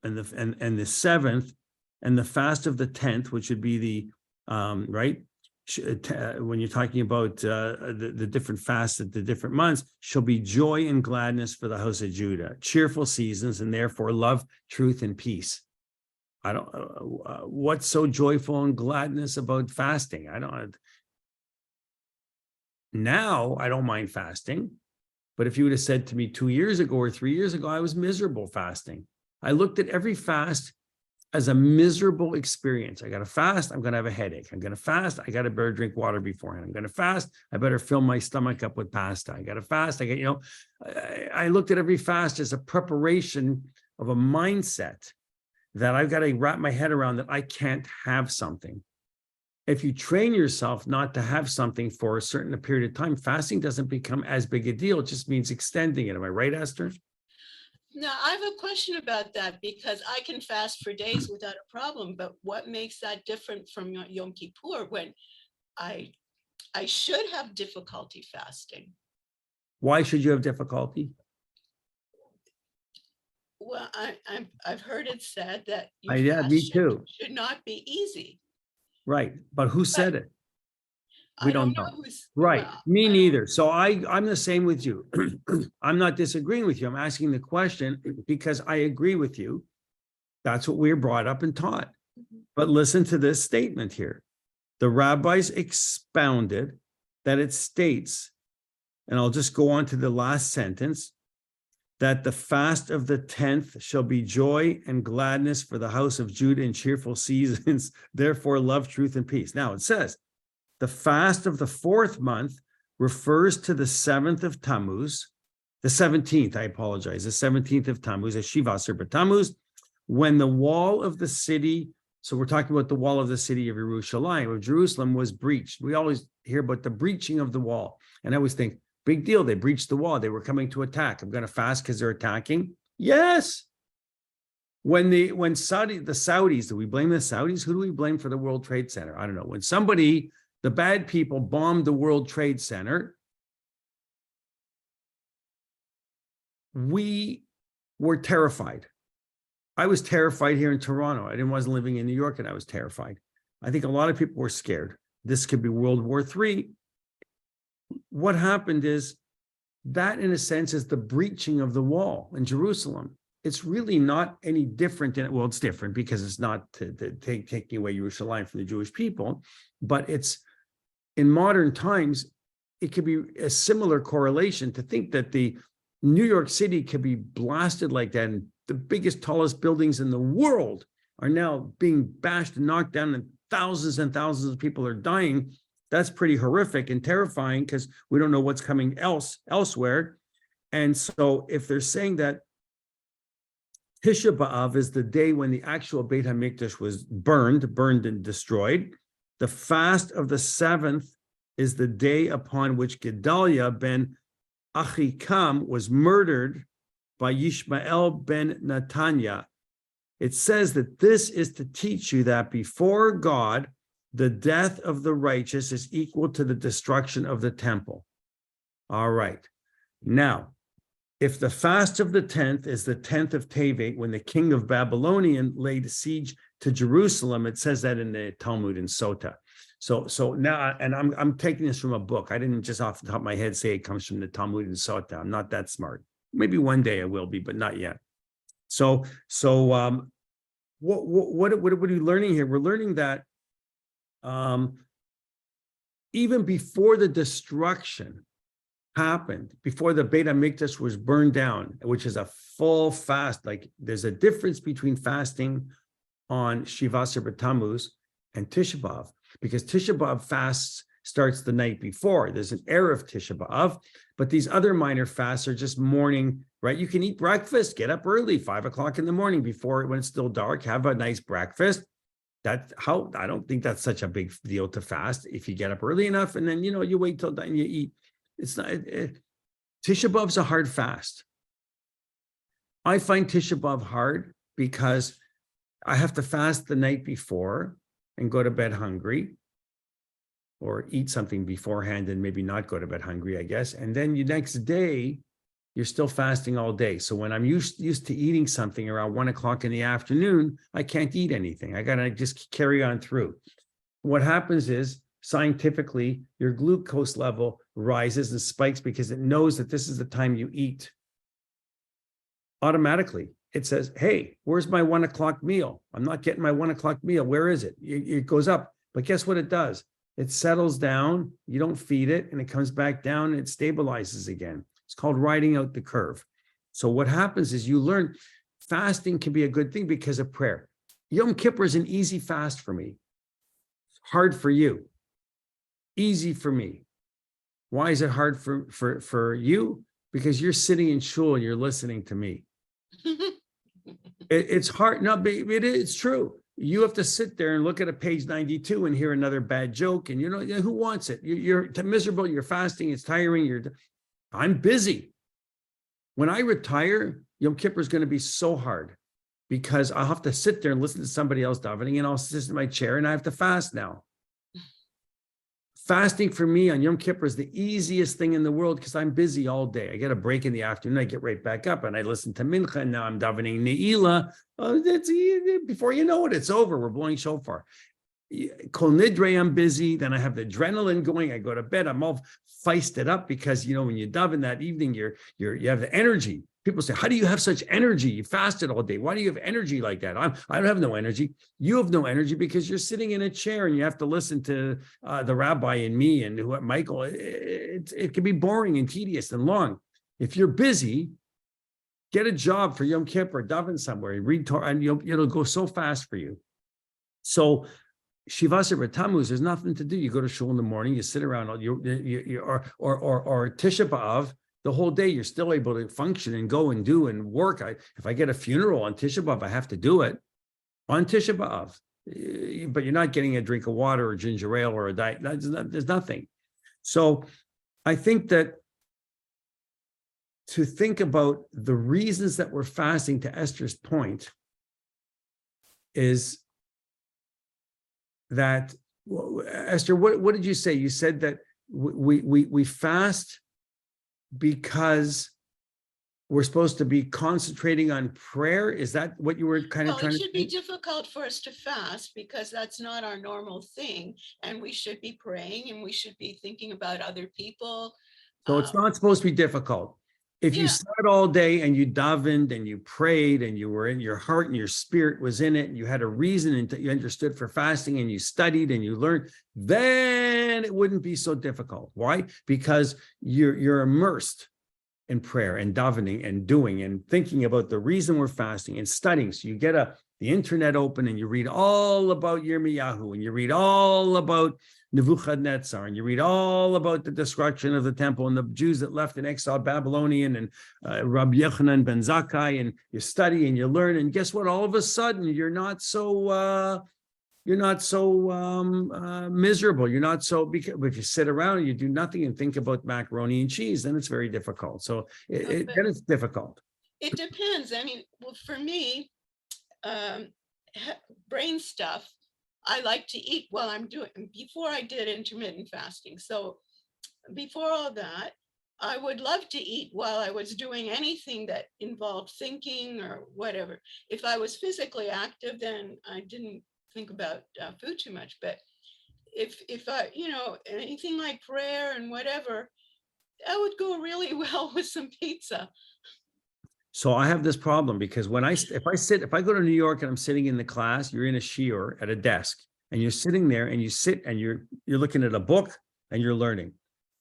Speaker 1: and the seventh and the fast of the 10th, which would be the right, when you're talking about the different fasts at the different months, shall be joy and gladness for the house of Judah, cheerful seasons, and therefore love, truth, and peace. I don't. What's so joyful and gladness about fasting? Now I don't mind fasting, but if you would have said to me 2 years ago or 3 years ago, I was miserable fasting. I looked at every fast as a miserable experience. I got to fast, I'm going to have a headache. I'm going to fast, I got to better drink water beforehand. I'm going to fast, I better fill my stomach up with pasta. I got to fast, I looked at every fast as a preparation of a mindset that I've got to wrap my head around, that I can't have something. If you train yourself not to have something for a certain period of time, fasting doesn't become as big a deal. It just means extending it. Am I right, Esther?
Speaker 2: Now, I have a question about that, because I can fast for days without a problem, but what makes that different from Yom Kippur, when I should have difficulty fasting?
Speaker 1: Why should you have difficulty?
Speaker 2: Well, I've heard it said that
Speaker 1: Me too.
Speaker 2: should not be easy.
Speaker 1: Right, but who said it? We don't know. Right,
Speaker 2: well,
Speaker 1: me neither. So I'm the same with you. I'm not disagreeing with you. I'm asking the question because I agree with you. That's what we're brought up and taught. But listen to this statement here. The rabbis expounded that it states, and I'll just go on to the last sentence, that the fast of the 10th shall be joy and gladness for the house of Judah in cheerful seasons, therefore love, truth, and peace. Now it says, the fast of the fourth month refers to the 7th of Tammuz, the 17th, I apologize, the 17th of Tammuz, as Shiva Asar Tammuz, when the wall of the city, so we're talking about the wall of the city of Jerusalem was breached. We always hear about the breaching of the wall. And I always think, big deal, they breached the wall. They were coming to attack. I'm going to fast because they're attacking. Yes. When the Saudis, do we blame the Saudis? Who do we blame for the World Trade Center? I don't know. When the bad people bombed the World Trade Center, we were terrified. I was terrified here in Toronto. I wasn't living in New York, and I was terrified. I think a lot of people were scared. This could be World War III. What happened is that, in a sense, is the breaching of the wall in Jerusalem. It's really not any different. Well, it's different because it's not taking away Yerushalayim from the Jewish people, but it's, in modern times, it could be a similar correlation to think that the New York City could be blasted like that, and the biggest, tallest buildings in the world are now being bashed and knocked down, and thousands of people are dying. That's pretty horrific and terrifying, because we don't know what's coming elsewhere. And so if they're saying that Tisha B'Av is the day when the actual Beit HaMikdash was burned and destroyed, the fast of the 7th is the day upon which Gedaliah ben Achikam was murdered by Yishmael ben Netanyah. It says that this is to teach you that before God, the death of the righteous is equal to the destruction of the temple. All right. Now, if the fast of the 10th is the 10th of Tevet, when the king of Babylonian laid siege to Jerusalem, it says that in the Talmud in Sota. So now, and I'm taking this from a book. I didn't just off the top of my head say it comes from the Talmud in Sota. I'm not that smart. Maybe one day I will be, but not yet. So what are we learning here? We're learning that even before the destruction happened, before the Beit HaMikdash was burned down, which is a full fast, like there's a difference between fasting on Shiva Asar B'Tammuz and Tisha B'Av, because Tisha B'Av fasts starts the night before. There's an Erev Tisha B'Av, but these other minor fasts are just morning, right? You can eat breakfast, get up early, 5 o'clock in the morning before when it's still dark, have a nice breakfast. I don't think that's such a big deal to fast if you get up early enough and then, you wait till then you eat. It's not, Tisha B'Av's a hard fast. I find Tisha B'Av hard because I have to fast the night before and go to bed hungry, or eat something beforehand and maybe not go to bed hungry, I guess. And then the next day, you're still fasting all day. So when I'm used to eating something around 1 o'clock in the afternoon, I can't eat anything. I got to just carry on through. What happens is, scientifically, your glucose level rises and spikes because it knows that this is the time you eat. Automatically, it says, hey, where's my 1 o'clock meal? I'm not getting my 1 o'clock meal. Where is it? It goes up. But guess what it does? It settles down. You don't feed it, and it comes back down and it stabilizes again. It's called riding out the curve. So what happens is you learn fasting can be a good thing because of prayer. Yom Kippur is an easy fast for me. Hard for you. Easy for me. Why is it hard for you? Because you're sitting in shul and you're listening to me. It's hard. No, it's true. You have to sit there and look at a page 92 and hear another bad joke. And who wants it? You're miserable. You're fasting. It's tiring. I'm busy. When I retire, Yom Kippur is going to be so hard because I'll have to sit there and listen to somebody else davening, and I'll sit in my chair and I have to fast now. Fasting for me on Yom Kippur is the easiest thing in the world because I'm busy all day. I get a break in the afternoon. I get right back up and I listen to Mincha, and now I'm davening Ne'ilah. Before you know it, it's over. We're blowing shofar. Kol Nidre, I'm busy. Then I have the adrenaline going. I go to bed. I'm all feisted up because, when you daven that evening, you have the energy. People say, how do you have such energy? You fasted all day. Why do you have energy like that? I don't have no energy. You have no energy because you're sitting in a chair and you have to listen to the rabbi and me and Michael. It can be boring and tedious and long. If you're busy, get a job for Yom Kippur, daven somewhere, read Torah, and it'll go so fast for you. Shivasar Tammuz, there's nothing to do. You go to shul in the morning, you sit around, or Tisha B'Av, the whole day you're still able to function and go and do and work. If I get a funeral on Tisha B'Av, I have to do it on Tisha B'Av. But you're not getting a drink of water or ginger ale or a diet. There's nothing. So I think that to think about the reasons that we're fasting, to Esther's point, is that, Esther, what did you say? You said that we fast because we're supposed to be concentrating on prayer. Is that what you were kind of trying to say?
Speaker 2: It should be difficult for us to fast because that's not our normal thing. And we should be praying and we should be thinking about other people.
Speaker 1: So it's not supposed to be difficult. If you sat all day and you davened and you prayed and you were in your heart and your spirit was in it and you had a reason and you understood for fasting and you studied and you learned, then it wouldn't be so difficult. Why? Because you're immersed in prayer and davening and doing and thinking about the reason we're fasting and studying. So you get the internet open and you read all about Yirmiyahu and you read all about Nebuchadnezzar, and you read all about the destruction of the temple and the Jews that left in exile, Babylonian, and Rabbi Yochanan ben Zakkai, and you study and you learn, and guess what? All of a sudden, you're not so miserable. You're not so, because if you sit around and you do nothing and think about macaroni and cheese, then it's very difficult. So then it's difficult.
Speaker 2: It depends. I mean, well, for me, brain stuff, I like to eat while I'm doing, before I did intermittent fasting. So before all that, I would love to eat while I was doing anything that involved thinking or whatever. If I was physically active, then I didn't think about food too much. But if I, anything like prayer and whatever, that would go really well with some pizza.
Speaker 1: So I have this problem because if I go to New York and I'm sitting in the class, you're in a shiur at a desk and you're sitting there and you sit and you're looking at a book and you're learning.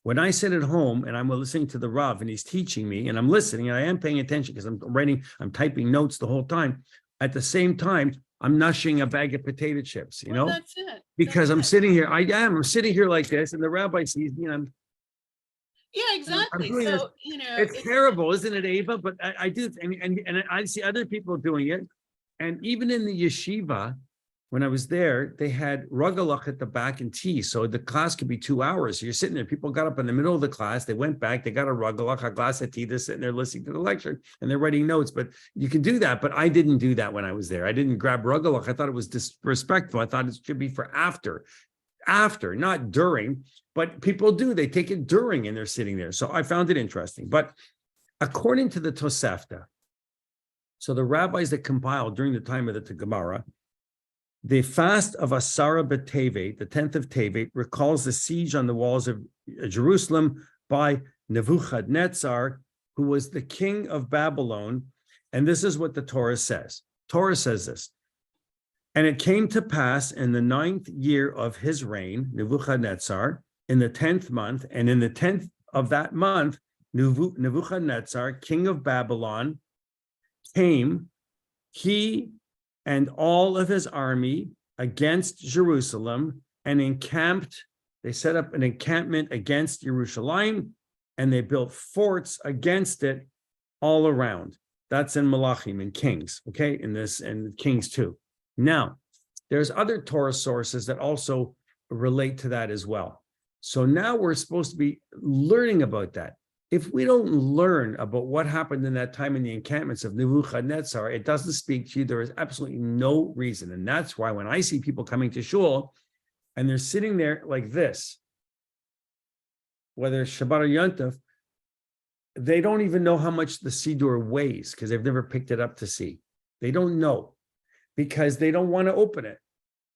Speaker 1: When I sit at home and I'm listening to the Rav and he's teaching me and I'm listening and I am paying attention because I'm typing notes the whole time, At the same time, I'm nushing a bag of potato chips,
Speaker 2: Well, that's it.
Speaker 1: because
Speaker 2: That's
Speaker 1: I'm
Speaker 2: it.
Speaker 1: sitting here. I'm sitting here like this, and the rabbi sees me, and
Speaker 2: Yeah,
Speaker 1: I'm
Speaker 2: exactly.
Speaker 1: doing this.
Speaker 2: So,
Speaker 1: It's terrible, isn't it, Ava? But I do, and I see other people doing it. And even in the yeshiva, when I was there, they had rugalach at the back and tea. So the class could be 2 hours. So you're sitting there, people got up in the middle of the class, they went back, they got a rugalach, a glass of tea, they're sitting there listening to the lecture and they're writing notes. But you can do that. But I didn't do that when I was there. I didn't grab rugalach. I thought it was disrespectful. I thought it should be for after, not during. But people do, they take it during and they're sitting there. So I found it interesting. But according to the Tosefta, so the rabbis that compiled during the time of the Gemara, the fast of Asara B'Tevet, the 10th of Tevet, recalls the siege on the walls of Jerusalem by Nebuchadnezzar, who was the king of Babylon. And this is what the Torah says. Torah says this. And it came to pass in the 9th year of his reign, Nebuchadnezzar, in the 10th month, and in the 10th of that month, Nebuchadnezzar, king of Babylon, came, he and all of his army, against Jerusalem and encamped. They set up an encampment against Jerusalem and they built forts against it all around. That's in Malachim and Kings, okay? In this, and Kings too. Now, there's other Torah sources that also relate to that as well. So now we're supposed to be learning about that. If we don't learn about what happened in that time in the encampments of Nebuchadnezzar, it doesn't speak to you. There is absolutely no reason. And that's why when I see people coming to shul and they're sitting there like this, whether it's Shabbat or Yontif, they don't even know how much the Siddur weighs because they've never picked it up to see. They don't know because they don't want to open it.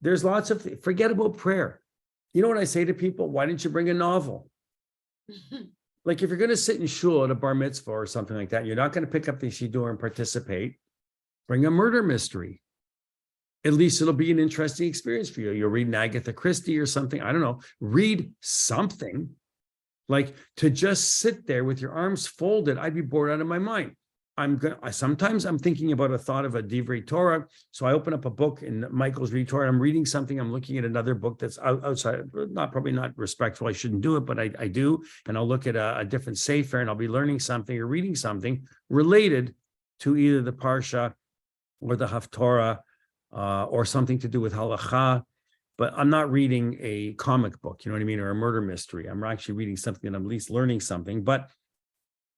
Speaker 1: There's lots of, forget about prayer. You know what I say to people? Why didn't you bring a novel? Like if you're going to sit in shul at a bar mitzvah or something like that, you're not going to pick up the Siddur and participate. Bring a murder mystery. At least it'll be an interesting experience for you. You'll read Agatha Christie or something. I don't know. Read something. Like to just sit there with your arms folded, I'd be bored out of my mind. Sometimes I'm thinking about a thought of a Divrei Torah. So I open up a book in Michael's Read Torah. I'm reading something. I'm looking at another book that's outside, probably not respectful. I shouldn't do it, but I do. And I'll look at a different sefer and I'll be learning something or reading something related to either the Parsha or the Haftorah or something to do with halacha. But I'm not reading a comic book, you know what I mean, or a murder mystery. I'm actually reading something and I'm at least learning something. But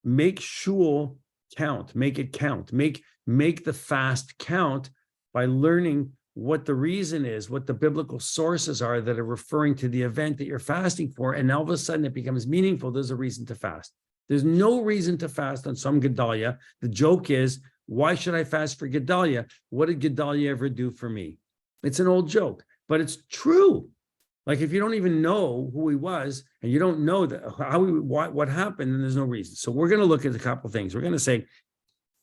Speaker 1: make shul count, make it count, make the fast count by learning what the reason is, what the biblical sources are that are referring to the event that you're fasting for. And all of a sudden it becomes meaningful. There's a reason to fast. There's no reason to fast on some Gedalia. The joke is, why should I fast for Gedalia? What did Gedalia ever do for me? It's an old joke, but it's true. Like if you don't even know who he was and you don't know that what happened, then there's no reason. So we're going to look at a couple of things. We're going to say,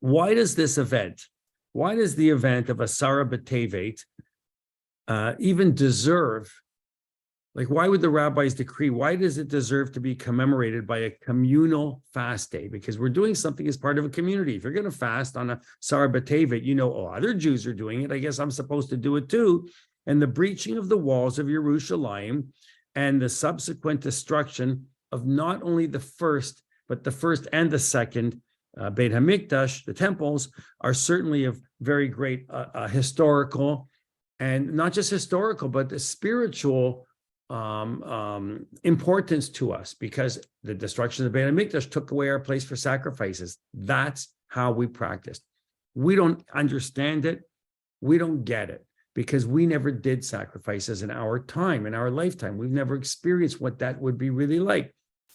Speaker 1: why does the event of Asara B'Tevet even deserve, like why would the rabbis decree, why does it deserve to be commemorated by a communal fast day? Because we're doing something as part of a community. If you're going to fast on a Asara B'Tevet, other Jews are doing it. I guess I'm supposed to do it too. And the breaching of the walls of Yerushalayim and the subsequent destruction of not only the first, but the first and the second Beit HaMikdash, the temples, are certainly of very great historical, and not just historical, but the spiritual importance to us, because the destruction of the Beit HaMikdash took away our place for sacrifices. That's how we practiced. We don't understand it. We don't get it. Because we never did sacrifices in our time, in our lifetime. We've never experienced what that would be really like.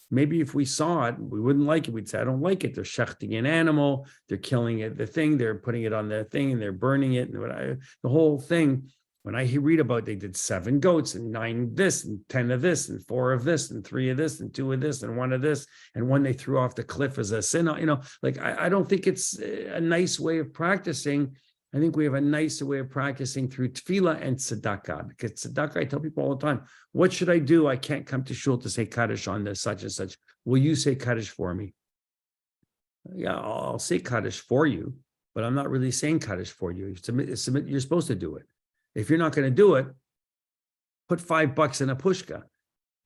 Speaker 1: Maybe if we saw it, we wouldn't like it. We'd say, I don't like it. They're shechting an animal, they're killing it, they're putting it on their thing, and they're burning it. And the whole thing, when I read about they did 7 goats and 9 this and 10 of this and 4 of this and 3 of this and 2 of this and 1 of this, and one they threw off the cliff as a sin, I don't think it's a nice way of practicing. I think we have a nicer way of practicing through tefillah and tzedakah. Because tzedakah, I tell people all the time, what should I do? I can't come to shul to say Kaddish on this, such and such. Will you say Kaddish for me? Yeah, I'll say Kaddish for you. but I'm not really saying Kaddish for you. Submit, you're supposed to do it. If you're not going to do it, put $5 in a pushka.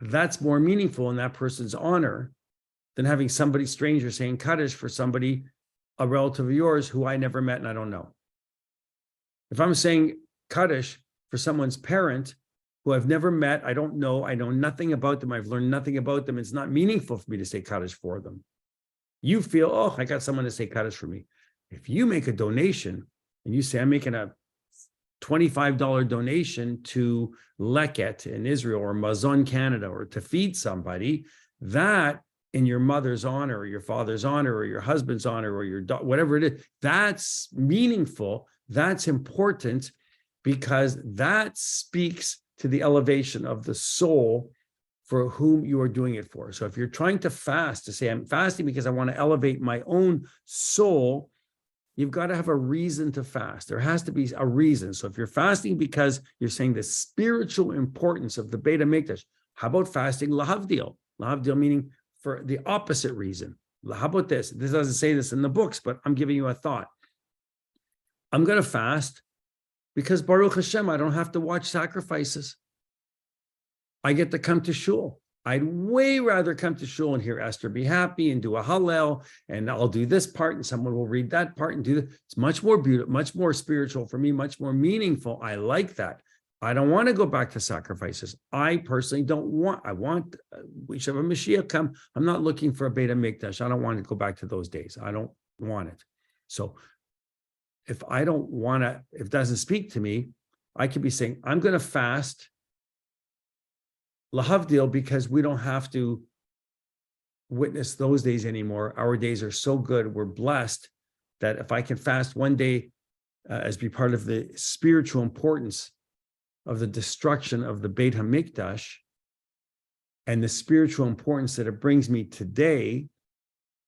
Speaker 1: That's more meaningful in that person's honor than having somebody stranger saying Kaddish for somebody, a relative of yours who I never met and I don't know. If I'm saying Kaddish for someone's parent who I've never met, I don't know, I know nothing about them, I've learned nothing about them, it's not meaningful for me to say Kaddish for them. You feel, oh, I got someone to say Kaddish for me. If you make a donation and you say, I'm making a $25 donation to Leket in Israel or Mazon Canada or to feed somebody, that in your mother's honor or your father's honor or your husband's honor or your whatever it is, that's meaningful, that's important, because that speaks to the elevation of the soul for whom you are doing it for. So if you're trying to fast, to say, I'm fasting because I want to elevate my own soul, you've got to have a reason to fast. There has to be a reason. So if you're fasting because you're saying the spiritual importance of the Beit HaMikdash, how about fasting lahavdil? Lahavdil meaning for the opposite reason. How about this? This doesn't say this in the books, but I'm giving you a thought. I'm going to fast because Baruch Hashem, I don't have to watch sacrifices. I get to come to shul. I'd way rather come to shul and hear Esther be happy and do a Hallel, and I'll do this part and someone will read that part and do that. It's much more beautiful, much more spiritual for me, much more meaningful. I like that. I don't want to go back to sacrifices. I personally don't want, we should have a Mashiach come. I'm not looking for a Beit HaMikdash. I don't want to go back to those days. I don't want it. So if I don't want to, if it doesn't speak to me, I could be saying, I'm going to fast lahavdil because we don't have to witness those days anymore. Our days are so good. We're blessed that if I can fast one day as be part of the spiritual importance of the destruction of the Beit HaMikdash and the spiritual importance that it brings me today,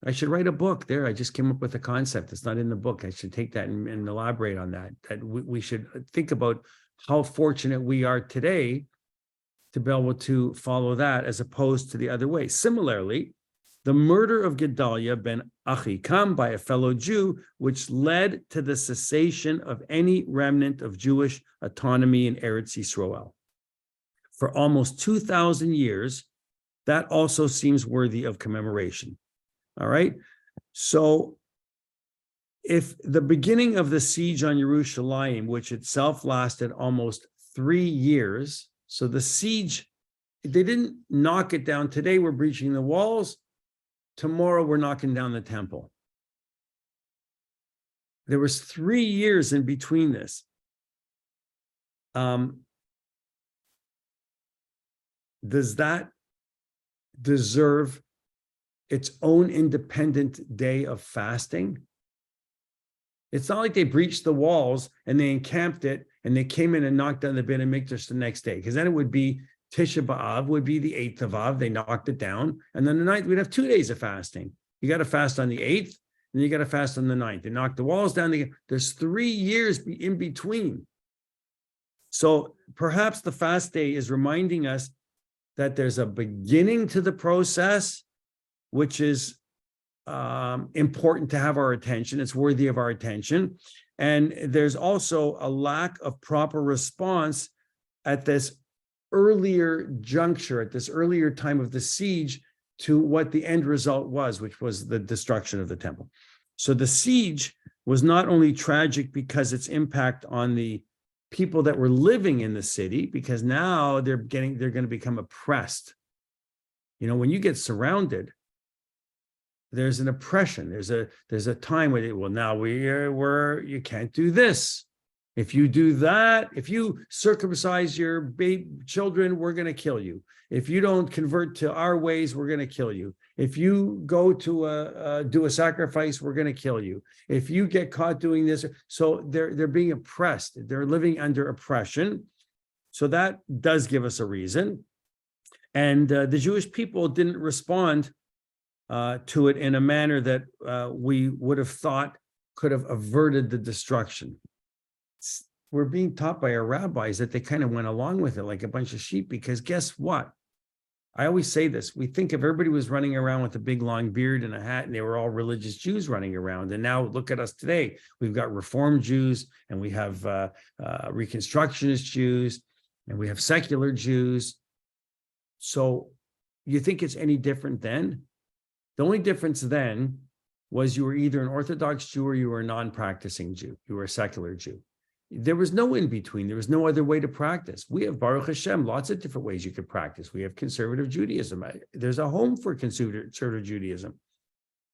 Speaker 1: I should write a book there. I just came up with a concept. It's not in the book. I should take that and elaborate on that. That we should think about how fortunate we are today to be able to follow that as opposed to the other way. Similarly, the murder of Gedaliah ben Achikam by a fellow Jew, which led to the cessation of any remnant of Jewish autonomy in Eretz Yisrael. For almost 2,000 years, that also seems worthy of commemoration. All right. So if the beginning of the siege on Yerushalayim, which itself lasted almost 3 years, so the siege, they didn't knock it down. Today we're breaching the walls. Tomorrow we're knocking down the temple. There was 3 years in between this. Does that deserve its own independent day of fasting? It's not like they breached the walls and they encamped it and they came in and knocked down the Beit HaMikdash the next day, because then it would be Tisha B'Av, would be the 8th of Av. They knocked it down. And then the 9th, we'd have 2 days of fasting. You got to fast on the 8th and you got to fast on the 9th. They knocked the walls down. There's 3 years in between. So perhaps the fast day is reminding us that there's a beginning to the process, which is important to have our attention. It's worthy of our attention. And there's also a lack of proper response at this earlier juncture, at this earlier time of the siege, to what the end result was, which was the destruction of the temple. So the siege was not only tragic because its impact on the people that were living in the city, because now they're going to become oppressed. You know, when you get surrounded, there's an oppression. There's a time where now you can't do this. If you do that, if you circumcise your baby children, we're going to kill you. If you don't convert to our ways, we're going to kill you. If you go to do a sacrifice, we're going to kill you. If you get caught doing this, so they're being oppressed. They're living under oppression. So that does give us a reason. And the Jewish people didn't respond to it in a manner that we would have thought could have averted the destruction. We're being taught by our rabbis that they kind of went along with it like a bunch of sheep, because guess what? I always say this, we think if everybody was running around with a big long beard and a hat and they were all religious Jews running around. And now look at us today. We've got Reform Jews and we have Reconstructionist Jews and we have secular Jews. So you think it's any different then? The only difference then was you were either an Orthodox Jew or you were a non-practicing Jew. You were a secular Jew. There was no in between. There was no other way to practice. We have, Baruch Hashem, lots of different ways you could practice. We have conservative Judaism. There's a home for conservative Judaism.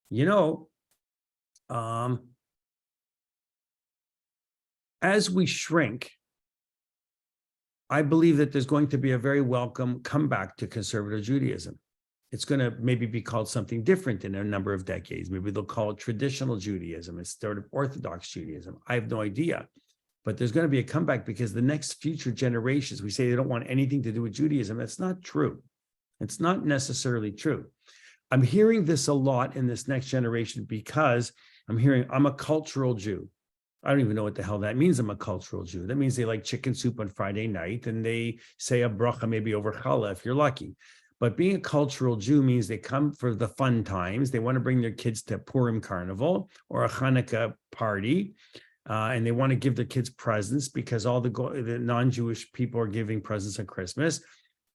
Speaker 1: You know, as we shrink, I believe that there's going to be a very welcome comeback to conservative Judaism. It's going to maybe be called something different in a number of decades. Maybe they'll call it traditional Judaism instead of Orthodox Judaism. I have no idea. But there's going to be a comeback because the next future generations, we say they don't want anything to do with Judaism. That's not true. It's not necessarily true. I'm hearing this a lot in this next generation because I'm hearing I'm a cultural Jew. I don't even know what the hell that means. I'm a cultural Jew. That means they like chicken soup on Friday night and they say a bracha maybe over challah if you're lucky. But being a cultural Jew means they come for the fun times. They want to bring their kids to Purim Carnival or a Hanukkah party. And they want to give their kids presents because all the non-Jewish people are giving presents on Christmas.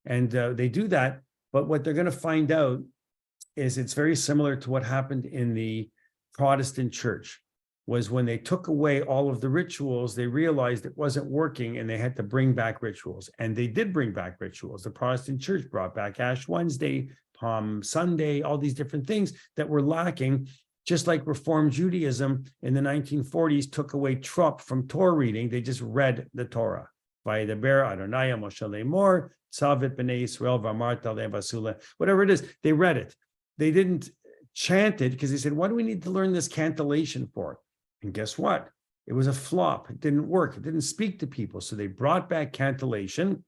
Speaker 1: And they do that. But what they're going to find out is it's very similar to what happened in the Protestant church, was when they took away all of the rituals, they realized it wasn't working and they had to bring back rituals. And they did bring back rituals. The Protestant church brought back Ash Wednesday, Palm Sunday, all these different things that were lacking. Just like Reform Judaism in the 1940s took away trup from Torah reading, they just read the Torah. Vayedaber Adonai Moshe Lemor, Tzavit B'nai Yisrael V'amarta Lehem Vasula, whatever it is, they read it. They didn't chant it because they said, what do we need to learn this cantillation for? And guess what? It was a flop. It didn't work. It didn't speak to people. So they brought back cantillation.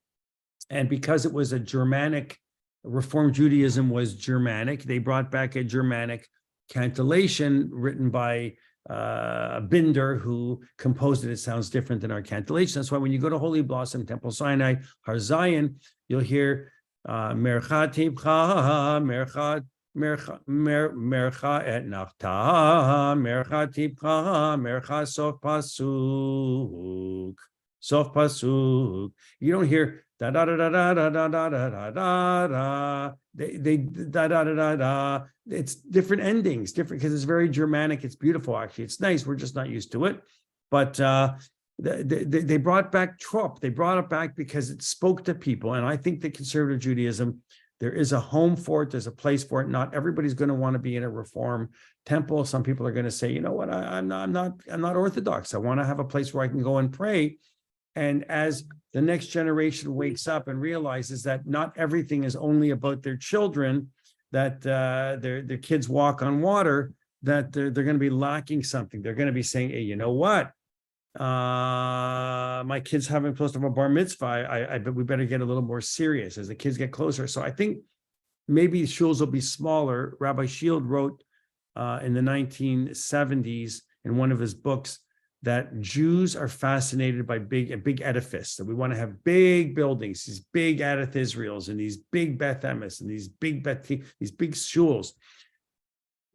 Speaker 1: And because it was a Germanic, Reform Judaism was Germanic, they brought back a Germanic cantillation written by Binder, who composed it. It sounds different than our cantillation. That's why when you go to Holy Blossom, Temple Sinai, Har Zion, you'll hear Mercha Tibcha, Mercha et Nachta, Mercha Tibcha, Mercha Sof Pasuk. Sof Pasuk. You don't hear da da da da da da da da da da da. They da da da da da. It's different endings, different because it's very Germanic. It's beautiful, actually. It's nice. We're just not used to it. But they brought back trop. They brought it back because it spoke to people. And I think that conservative Judaism, there is a home for it. There's a place for it. Not everybody's going to want to be in a Reform temple. Some people are going to say, you know what, I'm not Orthodox. I want to have a place where I can go and pray. And as the next generation wakes up and realizes that not everything is only about their children, that their kids walk on water, that they're going to be lacking something. They're going to be saying, hey, you know what? My kids haven't close to a bar mitzvah. I bet we better get a little more serious as the kids get closer. So I think maybe shuls will be smaller. Rabbi Shield wrote in the 1970s in one of his books that Jews are fascinated by a big edifice, that we want to have big buildings, these big Adath Israels and these big Beth Emes and these big shuls.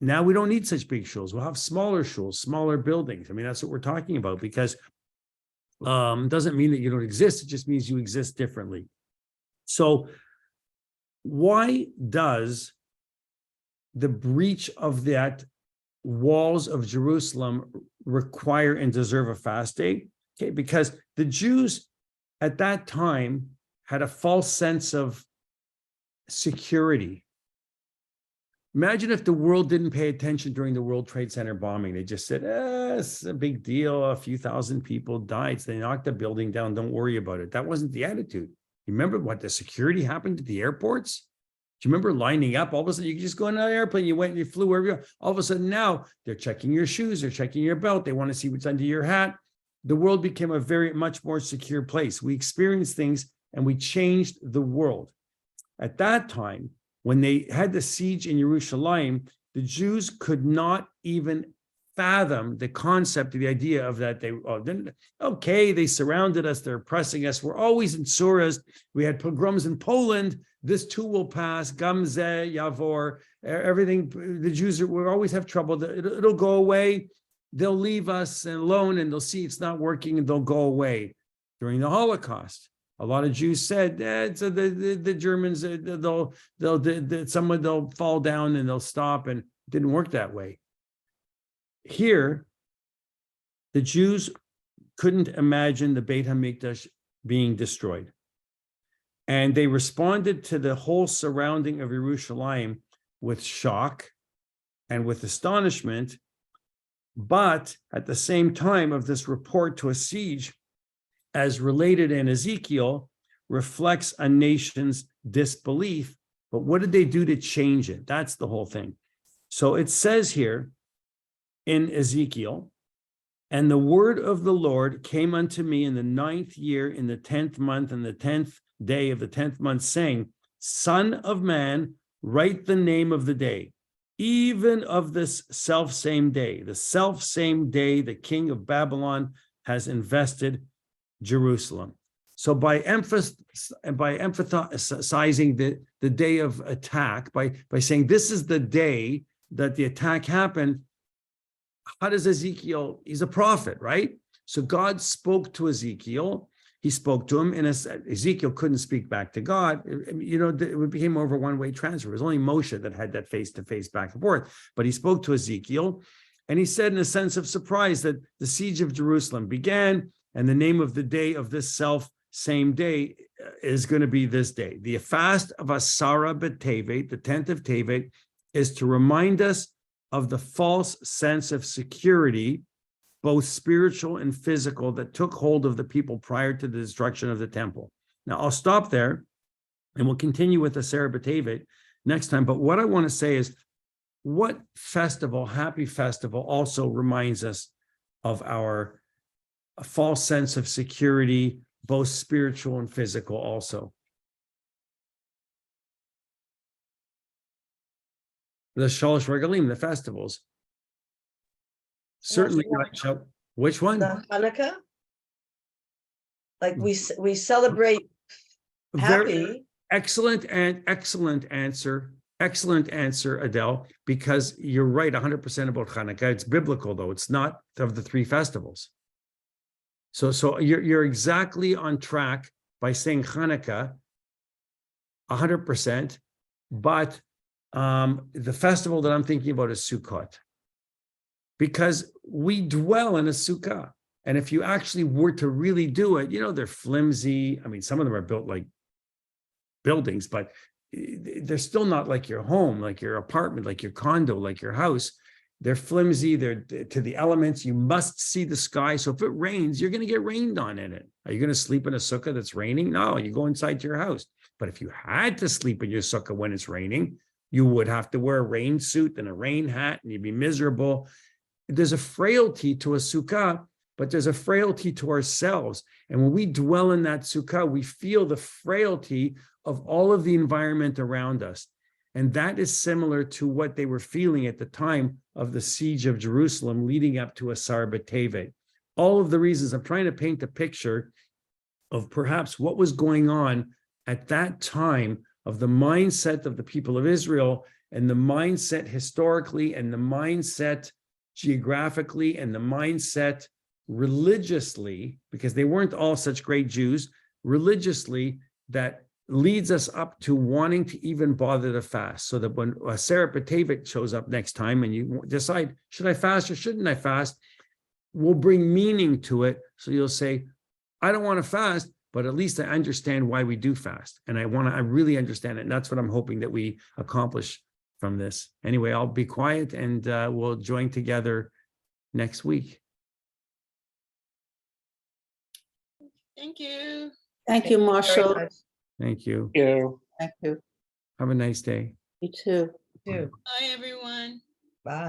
Speaker 1: Now we don't need such big shuls. We'll have smaller shuls, smaller buildings. I mean, that's what we're talking about, because it doesn't mean that you don't exist. It just means you exist differently. So why does the breach of that walls of Jerusalem require and deserve a fast day? Okay, because the Jews at that time had a false sense of security. Imagine if the world didn't pay attention during the World Trade Center bombing. They just said, it's a big deal. A few thousand people died. So they knocked the building down. Don't worry about it. That wasn't the attitude. You remember what the security happened at the airports? Do you remember lining up? All of a sudden, you could just go in an airplane. You went and you flew wherever you are. All of a sudden now, they're checking your shoes. They're checking your belt. They want to see what's under your hat. The world became a very much more secure place. We experienced things and we changed the world. At that time, when they had the siege in Jerusalem, the Jews could not even fathom the concept of the idea of that they surrounded us, they're oppressing us, we're always in suras, we had pogroms in Poland, this too will pass, gamze, yavor, everything, the Jews will always have trouble, it'll go away, they'll leave us alone and they'll see it's not working and they'll go away. During the Holocaust, a lot of Jews said, so the Germans, they'll fall down and they'll stop, and it didn't work that way. Here, the Jews couldn't imagine the Beit HaMikdash being destroyed. And they responded to the whole surrounding of Yerushalayim with shock and with astonishment. But at the same time of this report to a siege, as related in Ezekiel, reflects a nation's disbelief. But what did they do to change it? That's the whole thing. So it says here in Ezekiel, and the word of the Lord came unto me in the 9th year, in the 10th month, and the 10th day of the 10th month, saying, Son of man, write the name of the day, even of this selfsame day, the selfsame day the king of Babylon has invested Jerusalem. So by emphasizing the day of attack, by saying this is the day that the attack happened, how does Ezekiel, he's a prophet, right? So God spoke to Ezekiel. He spoke to him, and Ezekiel couldn't speak back to God. It became over one-way transfer. It was only Moshe that had that face-to-face back and forth. But he spoke to Ezekiel, and he said in a sense of surprise that the siege of Jerusalem began, and the name of the day of this same day is going to be this day. The fast of Asara B'Tevet, the 10th of Tevet, is to remind us of the false sense of security, both spiritual and physical, that took hold of the people prior to the destruction of the temple. Now, I'll stop there, and we'll continue with Asara B'Tevet next time. But what I want to say is, what festival, happy festival, also reminds us of our false sense of security, both spiritual and physical also? The Shalosh Regalim, the festivals. Certainly not. Which one?
Speaker 3: The Hanukkah? Like we celebrate happy.
Speaker 1: Excellent answer. Excellent answer, Adele, because you're right 100% about Hanukkah. It's biblical, though. It's not of the three festivals. So you're exactly on track by saying Hanukkah 100%, but the festival that I'm thinking about is Sukkot, because we dwell in a sukkah. And if you actually were to really do it, they're flimsy. I mean, some of them are built like buildings, but they're still not like your home, like your apartment, like your condo, like your house. They're flimsy, they're to the elements. You must see the sky. So if it rains, you're going to get rained on in it. Are you going to sleep in a sukkah that's raining? No, you go inside your house. But if you had to sleep in your sukkah when it's raining, you would have to wear a rain suit and a rain hat, and you'd be miserable. There's a frailty to a sukkah, but there's a frailty to ourselves. And when we dwell in that sukkah, we feel the frailty of all of the environment around us. And that is similar to what they were feeling at the time of the siege of Jerusalem leading up to Asara B'Tevet. All of the reasons, I'm trying to paint a picture of perhaps what was going on at that time, of the mindset of the people of Israel, and the mindset historically, and the mindset geographically, and the mindset religiously, because they weren't all such great Jews, religiously, that leads us up to wanting to even bother to fast. So that when Asara B'Tevet shows up next time and you decide, should I fast or shouldn't I fast, we'll bring meaning to it. So you'll say, I don't want to fast, but at least I understand why we do fast. And I really understand it. And that's what I'm hoping that we accomplish from this. Anyway, I'll be quiet, and we'll join together next week.
Speaker 2: Thank you.
Speaker 4: Thank you, Marshall.
Speaker 1: Thank you.
Speaker 4: Thank you.
Speaker 1: Have a nice day.
Speaker 4: You too.
Speaker 3: Too.
Speaker 2: Bye, everyone.
Speaker 3: Bye.